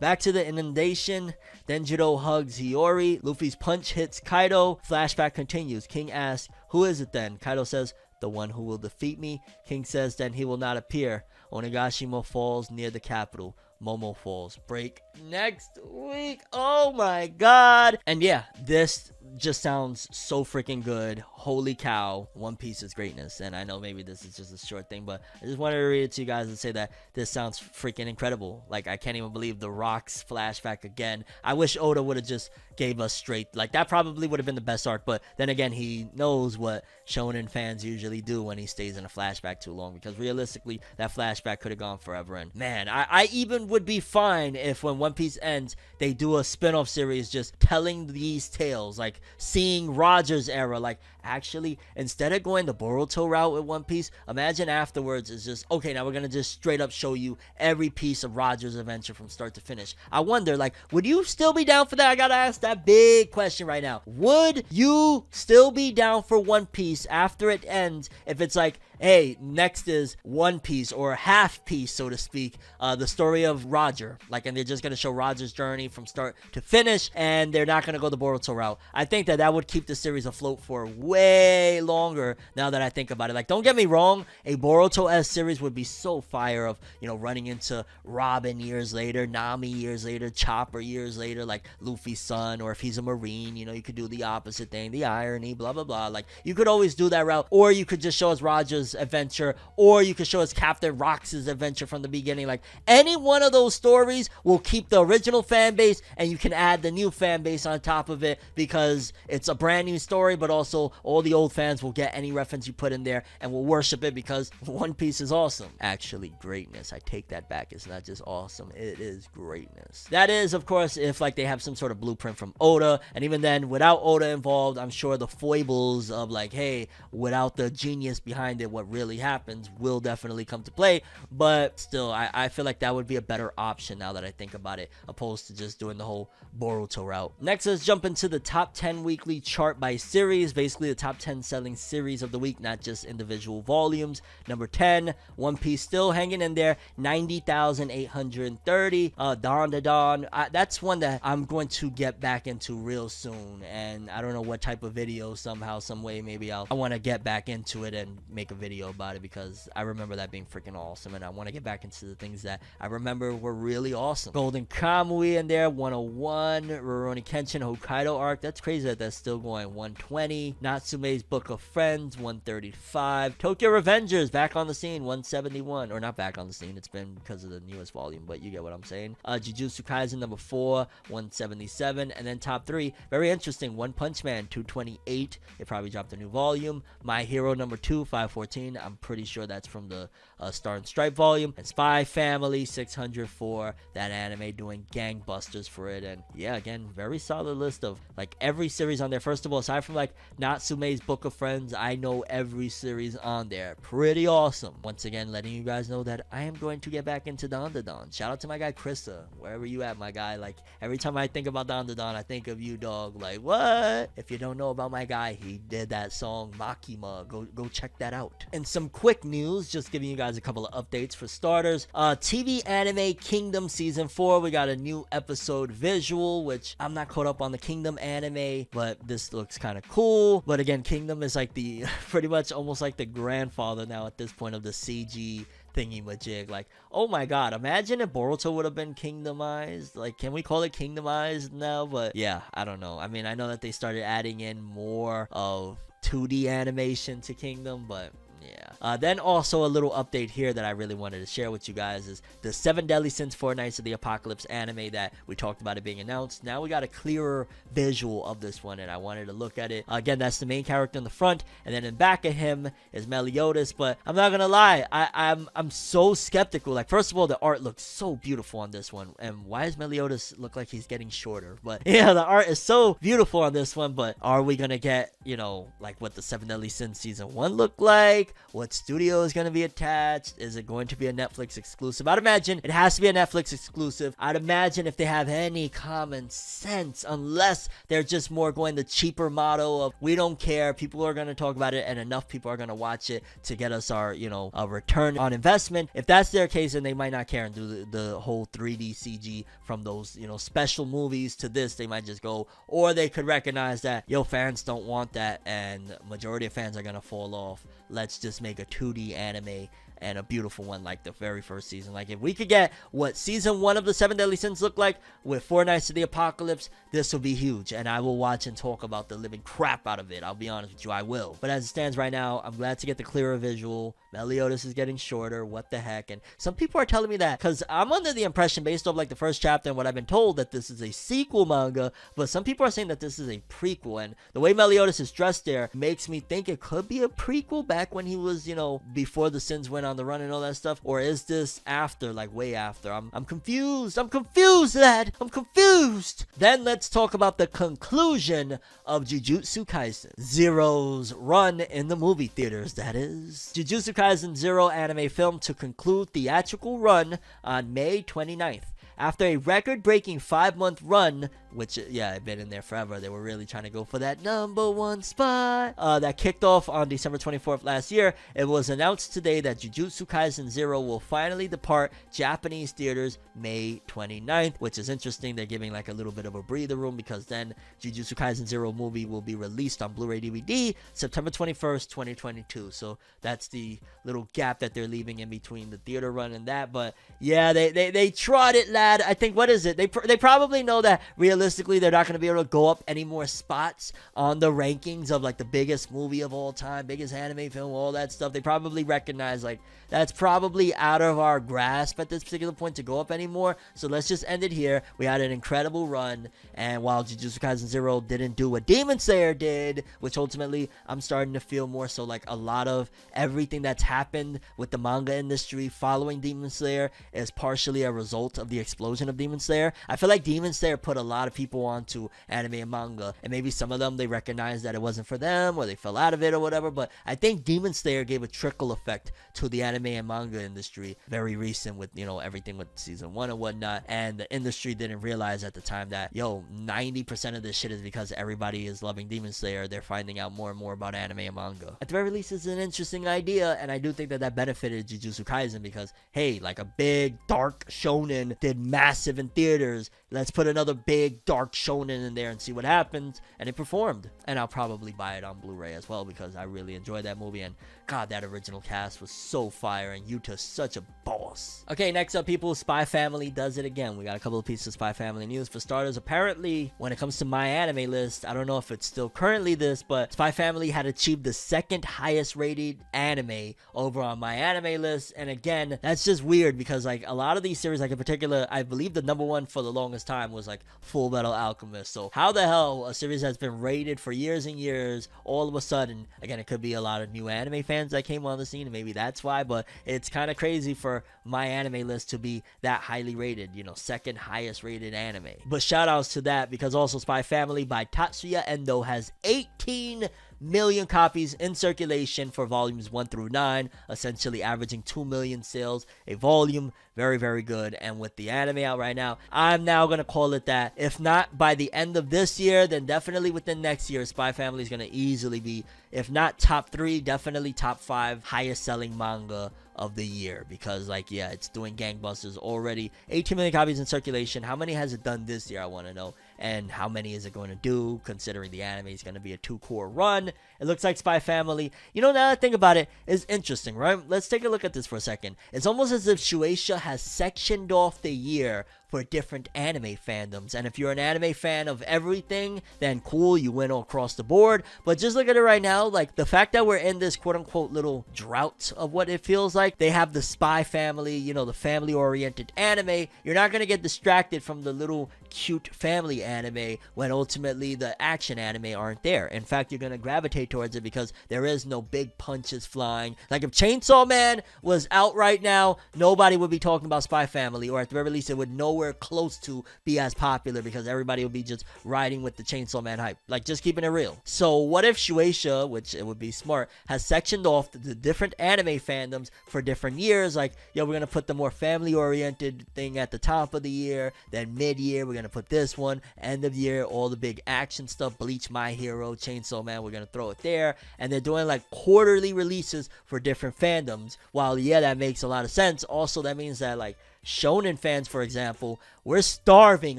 Back to the inundation. Denjiro hugs Hiyori. Luffy's punch hits Kaido. Flashback continues. King asks, who is it then? Kaido says, the one who will defeat me. King says, then he will not appear. Onigashima falls near the capital. Momo falls. Break next week. Oh my god. And yeah, this just sounds so freaking good. Holy cow. One Piece's greatness. And I know maybe this is just a short thing, but I just wanted to read it to you guys and say that this sounds freaking incredible. Like, I can't even believe the Rocks flashback again. I wish Oda would have just gave us straight, like, that probably would have been the best arc, but then again, he knows what Shonen fans usually do when he stays in a flashback too long, because realistically, that flashback could have gone forever. And man, I even would be fine if when One Piece ends, they do a spin-off series just telling these tales, like seeing Roger's era. Like, actually, instead of going the Boruto route with One Piece, imagine afterwards is just, okay, now we're gonna just straight up show you every piece of Roger's adventure from start to finish. I wonder, like, would you still be down for that? I gotta ask that big question right now. Would you still be down for One Piece after it ends if it's like hey, next is One Piece, or Half Piece, so to speak, the story of Roger. Like, and they're just gonna show Roger's journey from start to finish, and they're not gonna go the Boruto route. I think that would keep the series afloat for way longer. Now that I think about it, like, don't get me wrong, a Boruto-esque series would be so fire, of, you know, running into Robin years later, Nami years later, Chopper years later, like Luffy's son, or if he's a Marine, you know, you could do the opposite thing, the irony, blah blah blah. Like, you could always do that route, or you could just show us Roger's adventure, or you could show us Captain Rox's adventure from the beginning. Like, any one of those stories will keep the original fan base, and you can add the new fan base on top of it, because it's a brand new story, but also all the old fans will get any reference you put in there and will worship it, because One Piece is awesome. Actually, greatness. I take that back. It's not just awesome, it is greatness. That is, of course, if like they have some sort of blueprint from Oda, and even then, without Oda involved, I'm sure the foibles of like, hey, without the genius behind it, what really happens will definitely come to play. But still, I feel like that would be a better option now that I think about it, opposed to just doing the whole Boruto route. Next, let's jump into the top 10 weekly chart by series, basically the top 10 selling series of the week, not just individual volumes. Number 10, One Piece still hanging in there, 90,830. Dawn to Dawn, that's one that I'm going to get back into real soon, and I don't know what type of video, somehow, some way, maybe I want to get back into it and make a video about it, because I remember that being freaking awesome, and I want to get back into the things that I remember were really awesome. Golden Kamui in there, 101. Rurouni Kenshin Hokkaido arc, that's crazy that that's still going, 120. Natsume's Book of Friends, 135. Tokyo Revengers back on the scene, 171. Or not back on the scene, it's been because of the newest volume, but you get what I'm saying. Jujutsu Kaisen number 4, 177. And then top 3, very interesting, One Punch Man, 228. It probably dropped a new volume. My Hero number 2, 514. I'm pretty sure that's from the Star and Stripe volume. And Spy Family, 604. That anime doing gangbusters for it. And yeah, again, very solid list of like every series on there. First of all, aside from like Natsume's Book of Friends, I know every series on there. Pretty awesome. Once again, letting you guys know that I am going to get back into Dawn to Dawn. Shout out to my guy Krista, wherever you at, my guy. Like, every time I think about Dawn to Dawn, I think of you, dog. Like, what? If you don't know about my guy, he did that song Makima. Go check that out. And some quick news, just giving you guys a couple of updates. For starters, TV anime Kingdom season 4, we got a new episode visual, which I'm not caught up on the Kingdom anime, but this looks kind of cool. But again, Kingdom is like the pretty much almost like the grandfather now at this point of the CG thingy-majig. Like, oh my god, imagine if Boruto would have been kingdomized. Like, can we call it kingdomized now? But yeah, I don't know. I mean, I know that they started adding in more of 2D animation to Kingdom, but yeah. Then also a little update here that I really wanted to share with you guys is the 7 Deadly Sins 4 Nights of the Apocalypse anime that we talked about it being announced. Now we got a clearer visual of this one, and I wanted to look at it. Again, that's the main character in the front, and then in back of him is Meliodas. But I'm not gonna lie, I'm so skeptical. Like, first of all, the art looks so beautiful on this one, and why does Meliodas look like he's getting shorter? But yeah, the art is so beautiful on this one. But are we gonna get, you know, like what the 7 Deadly Sins season 1 looked like? What studio is going to be attached? Is it going to be a Netflix exclusive? I'd imagine it has to be a Netflix exclusive. I'd imagine if they have any common sense, unless they're just more going the cheaper model of we don't care, people are going to talk about it, and enough people are going to watch it to get us our, you know, a return on investment. If that's their case, then they might not care and do the whole 3D CG from those, you know, special movies to this. They might just go, or they could recognize that, yo, fans don't want that, and majority of fans are going to fall off. Let's just make a 2D anime, and a beautiful one like the very first season. Like, if we could get what season 1 of the 7 Deadly Sins looked like with 4 Nights of the Apocalypse, this will be huge, and I will watch and talk about the living crap out of it. I'll be honest with you, I will. But as it stands right now, I'm glad to get the clearer visual. Meliodas is getting shorter, what the heck. And some people are telling me that, because I'm under the impression, based off like the first chapter and what I've been told, that this is a sequel manga, but some people are saying that this is a prequel, and the way Meliodas is dressed there makes me think it could be a prequel back when he was, you know, before the Sins went on the run and all that stuff. Or is this after, like way after? I'm confused. I'm confused, lad. I'm confused. Then let's talk about the conclusion of Jujutsu Kaisen Zero's run in the movie theaters, that is. Jujutsu Kaisen Zero anime film to conclude theatrical run on May 29th. After a record-breaking 5-month run, which, yeah, had been in there forever. They were really trying to go for that #1 spot. That kicked off on December 24th last year. It was announced today that Jujutsu Kaisen 0 will finally depart Japanese theaters May 29th, which is interesting. They're giving like a little bit of a breather room because then Jujutsu Kaisen 0 movie will be released on Blu-ray DVD September 21st, 2022. So that's the little gap that they're leaving in between the theater run and that. But yeah, they tried it, lad. I think, what is it? They probably know that realistically they're not going to be able to go up any more spots on the rankings of like the biggest movie of all time, biggest anime film, all that stuff. They probably recognize like that's probably out of our grasp at this particular point to go up anymore. So let's just end it here. We had an incredible run, and while Jujutsu Kaisen 0 didn't do what Demon Slayer did, which ultimately I'm starting to feel more so like a lot of everything that's happened with the manga industry following Demon Slayer is partially a result of the explosion of Demon Slayer. I feel like Demon Slayer put a lot of people onto anime and manga, and maybe some of them they recognized that it wasn't for them or they fell out of it or whatever, but I think Demon Slayer gave a trickle effect to the anime and manga industry, very recent with, you know, everything with season 1 and whatnot, and the industry didn't realize at the time that, yo, 90% of this shit is because everybody is loving Demon Slayer. They're finding out more and more about anime and manga. At the very least, it's an interesting idea, and I do think that that benefited Jujutsu Kaisen because, hey, like a big dark shonen did massive in theaters. Let's put another big dark shonen in there and see what happens, and it performed. And I'll probably buy it on Blu-ray as well because I really enjoyed that movie, and god, that original cast was so fire, and Yuta's such a boss. Okay, next up, people, Spy Family does it again. We got a couple of pieces of Spy Family news. For starters, apparently, when it comes to my anime list, I don't know if it's still currently this, but Spy Family had achieved the second highest rated anime over on my anime list. And again, that's just weird because like a lot of these series, like in particular, I believe the #1 for the longest time was like Full Metal Alchemist. So how the hell a series that's been rated for years and years, all of a sudden, again, it could be a lot of new anime fans that came on the scene, and maybe that's why, but it's kind of crazy for my anime list to be that highly rated, you know, second highest rated anime. But shout outs to that because also Spy Family by Tatsuya Endo has 18 million copies in circulation for volumes 1 through 9, essentially averaging 2 million sales a volume. Very, very good. And with the anime out right now, I'm now going to call it that. If not by the end of this year, then definitely within next year, Spy Family is going to easily be, if not top 3, definitely top 5 highest selling manga of the year, because like, yeah, it's doing gangbusters already. 18 million copies in circulation. How many has it done this year? I want to know. And how many is it going to do, considering the anime is going to be a 2-core run? It looks like Spy Family, you know, now that I think about it, is interesting, right? Let's take a look at this for a second. It's almost as if Shueisha has sectioned off the year for different anime fandoms. And if you're an anime fan of everything, then cool, you win all across the board. But just look at it right now, like the fact that we're in this quote-unquote little drought of what it feels like. They have the Spy Family, you know, the family-oriented anime. You're not going to get distracted from the little cute family anime when ultimately the action anime aren't there. In fact, you're going to gravitate towards it because there is no big punches flying. Like if Chainsaw Man was out right now, nobody would be talking about Spy Family, or at the very least it would nowhere close to be as popular because everybody would be just riding with the Chainsaw Man hype. Like, just keeping it real. So what if Shueisha, which it would be smart, has sectioned off the different anime fandoms for different years? Like, yo, we're going to put the more family-oriented thing at the top of the year, then mid-year, we're going to put this one, end of year, all the big action stuff, Bleach, My Hero, Chainsaw Man, we're going to throw it there. And they're doing like quarterly releases for different fandoms. While, yeah, that makes a lot of sense. Also, that means that like Shonen fans, for example, we're starving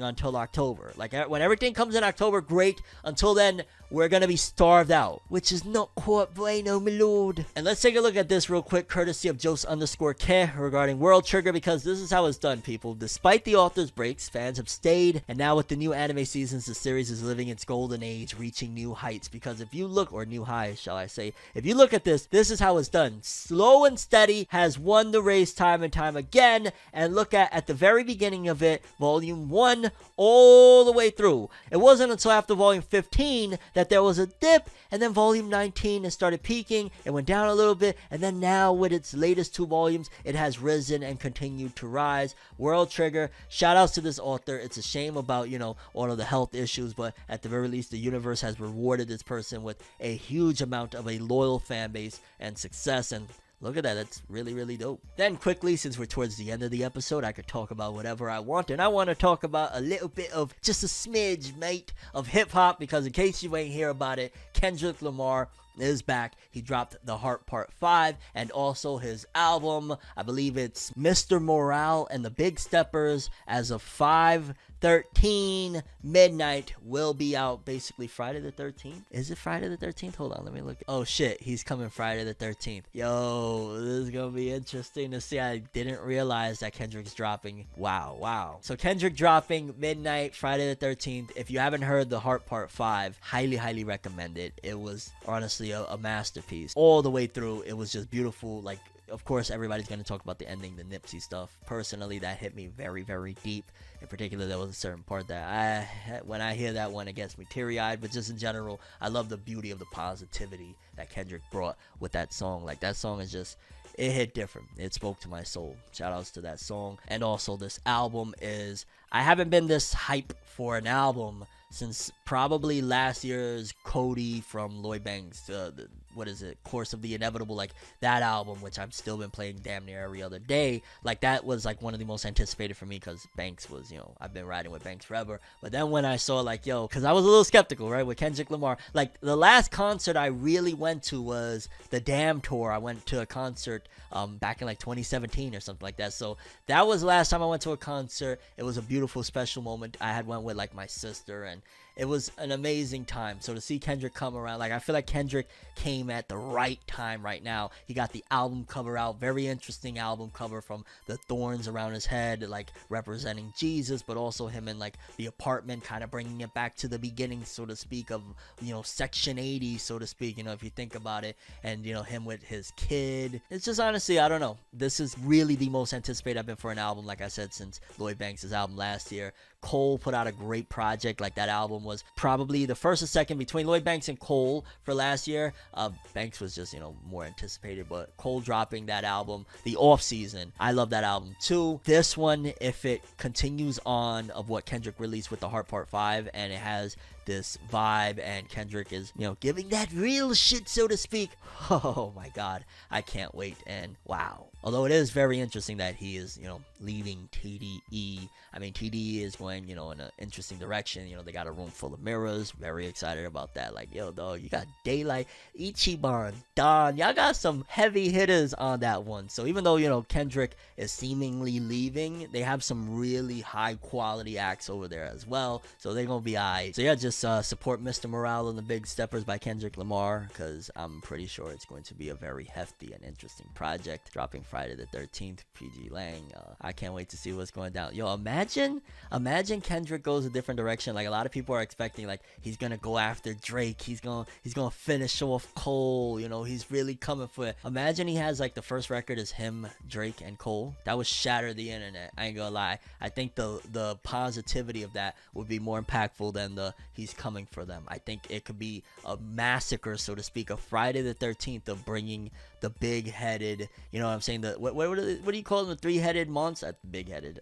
until October. Like, when everything comes in October, great. Until then, we're gonna be starved out, which is not quite bueno, my lord. And let's take a look at this real quick, courtesy of Jose_Ke regarding World Trigger, because this is how it's done, people. Despite the author's breaks, fans have stayed, and now with the new anime seasons, the series is living its golden age, reaching new heights. Because if you look, or new highs, shall I say, if you look at this, this is how it's done. Slow and steady has won the race time and time again. And look at the very beginning of it, volume 1 all the way through. It wasn't until after volume 15 that there was a dip, and then volume 19 it started peaking, it went down a little bit, and then now with its latest 2 volumes it has risen and continued to rise. World Trigger, shout outs to this author. It's a shame about, you know, all of the health issues, but at the very least the universe has rewarded this person with a huge amount of a loyal fan base and success. And look at that. That's really, really dope. Then quickly, since we're towards the end of the episode, I could talk about whatever I want. And I want to talk about a little bit of, just a smidge, mate, of hip-hop. Because in case you ain't hear about it, Kendrick Lamar is back. He dropped The Heart Part 5 and also his album, I believe it's Mr. Morale and the Big Steppers, as of 5/13 midnight, will be out basically Friday the 13th. Is it Friday the 13th? Hold on, let me look. Oh shit, he's coming Friday the 13th. Yo, this is gonna be interesting to see. I didn't realize that Kendrick's dropping. Wow. So Kendrick dropping midnight Friday the 13th. If you haven't heard The Heart Part 5, highly recommend it. It was honestly a masterpiece all the way through. It was just beautiful. Like, of course, everybody's going to talk about the ending, the Nipsey stuff. Personally, that hit me very deep. In particular, there was a certain part that when I hear that one, it gets me teary-eyed. But just in general, I love the beauty of the positivity that Kendrick brought with that song. Like, that song is just, it hit different. It spoke to my soul. Shout outs to that song. And also, this album is, I haven't been this hype for an album since probably last year's Cody from Lloyd Banks, what is it, Course of the Inevitable, like that album, which I've still been playing damn near every other day. Like, that was like one of the most anticipated for me, because Banks was, you know, I've been riding with Banks forever. But then when I saw, like, yo, because I was a little skeptical, right, with Kendrick Lamar. Like, the last concert I really went to was the Damn Tour. I went to a concert back in like 2017 or something like that. So that was the last time I went to a concert. It was a beautiful, special moment. I had went with like my sister, and it was an amazing time. So to see Kendrick come around, like, I feel like Kendrick came at the right time right now. He got the album cover out, very interesting album cover, from the thorns around his head, like representing Jesus, but also him in like the apartment, kind of bringing it back to the beginning, so to speak, of, you know, Section 80, so to speak, you know, if you think about it. And, you know, him with his kid. It's just, honestly, I don't know. This is really the most anticipated I've been for an album, like I said, since Lloyd Banks' album last year. Cole put out a great project. Like, that album was probably the first or second between Lloyd Banks and Cole for last year. Banks was just, you know, more anticipated, but Cole dropping that album, the off season, I love that album too. This one, if it continues on of what Kendrick released with The Heart Part 5, and it has this vibe, and Kendrick is, you know, giving that real shit, so to speak, oh my god, I can't wait. And wow, although it is very interesting that he is, you know, leaving TDE. I mean, TDE is going, you know, in an interesting direction. You know, they got a room full of mirrors. Very excited about that. Like, yo, dog, you got Daylight, Ichiban, Don. Y'all got some heavy hitters on that one. So even though, you know, Kendrick is seemingly leaving, they have some really high quality acts over there as well. So they're gonna be alright. So yeah, just support Mr. Morale and the Big Steppers by Kendrick Lamar, because I'm pretty sure it's going to be a very hefty and interesting project, dropping Friday the 13th. PG Lang, I can't wait to see what's going down. Yo, imagine Kendrick goes a different direction. Like, a lot of people are expecting, like, he's gonna go after Drake, he's gonna finish off Cole, you know, he's really coming for it. Imagine he has, like, the first record is him, Drake, and Cole. That would shatter the internet, I ain't gonna lie. I think the positivity of that would be more impactful than the he's coming for them. I think it could be a massacre, so to speak, of Friday the 13th, of bringing the big-headed, you know what I'm saying, the what do you call them, the three-headed monster? Big-headed,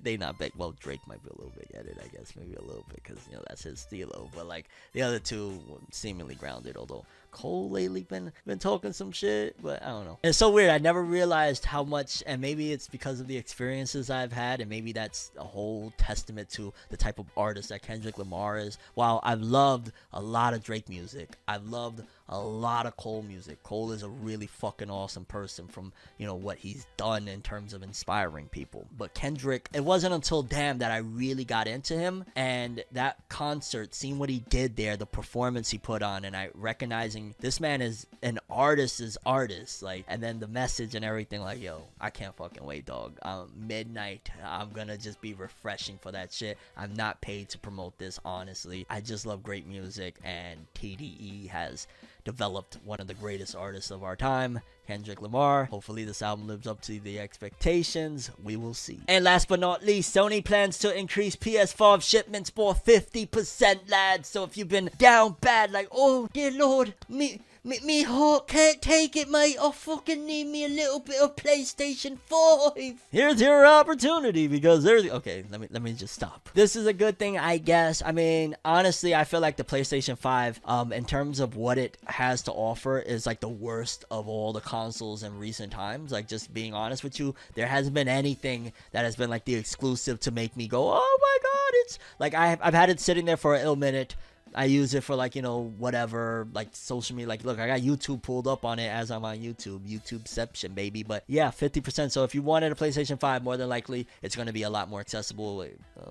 they not big. Well, Drake might be a little big-headed, I guess, maybe a little bit, because, you know, that's his stilo. But like, the other two seemingly grounded, although Cole lately been talking some shit, but I don't know. It's so weird. I never realized how much, and maybe it's because of the experiences I've had, and maybe that's a whole testament to the type of artist that Kendrick Lamar is. While I've loved a lot of Drake music, I've loved a lot of Cole music. Cole is a really fucking awesome person, from, you know, what he's done in terms of inspiring people. But Kendrick, it wasn't until Damn that I really got into him, and that concert, seeing what he did there, the performance he put on, and I recognizing this man is an artist's artist, like, and then the message and everything, like, yo, I can't fucking wait, dog. Midnight, I'm gonna just be refreshing for that shit. I'm not paid to promote this, honestly. I just love great music, and TDE has developed one of the greatest artists of our time, Kendrick Lamar. Hopefully this album lives up to the expectations. We will see. And last but not least, Sony plans to increase PS5 shipments for 50%, lads. So if you've been down bad, like, oh dear lord, me Me heart can't take it, mate. I fucking need me a little bit of PlayStation 5. Here's your opportunity because there's... Okay, let me just stop. This is a good thing, I guess. I mean, honestly, I feel like the PlayStation 5, in terms of what it has to offer, is like the worst of all the consoles in recent times. Like, just being honest with you, there hasn't been anything that has been like the exclusive to make me go, oh my god, it's like I've had it sitting there for a ill minute. I use it for, like, you know, whatever, like social media. Like, look, I got YouTube pulled up on it as I'm on YouTubeception, baby. But yeah, 50%. So if you wanted a PlayStation 5, more than likely it's going to be a lot more accessible,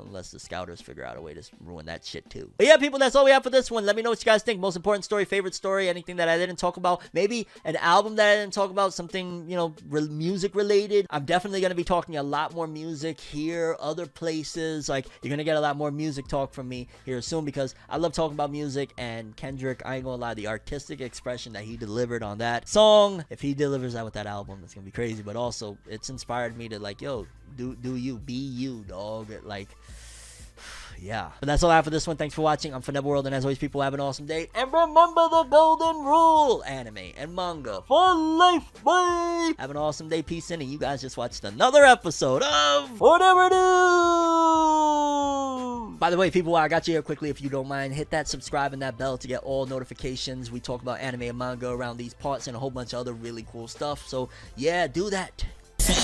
unless the scouters figure out a way to ruin that shit too. But yeah, people, that's all we have for this one. Let me know what you guys think. Most important story, favorite story, anything that I didn't talk about, maybe an album that I didn't talk about, something, you know, music related. I'm definitely going to be talking a lot more music here, other places. Like, you're going to get a lot more music talk from me here soon, because I love talking about music. And Kendrick, I ain't gonna lie, the artistic expression that he delivered on that song, if he delivers that with that album, it's gonna be crazy. But also, it's inspired me to, like, yo, do you, be you, dog. Like, yeah. But that's all I have for this one. Thanks for watching. I'm ForneverWorld, and as always, people, have an awesome day. And remember the golden rule: anime and manga for life, boy. Have an awesome day. Peace in, and you guys just watched another episode of FORNEVERNEWS. By the way, people, while I got you here quickly, if you don't mind, hit that subscribe and that bell to get all notifications. We talk about anime and manga around these parts and a whole bunch of other really cool stuff. So yeah, do that. So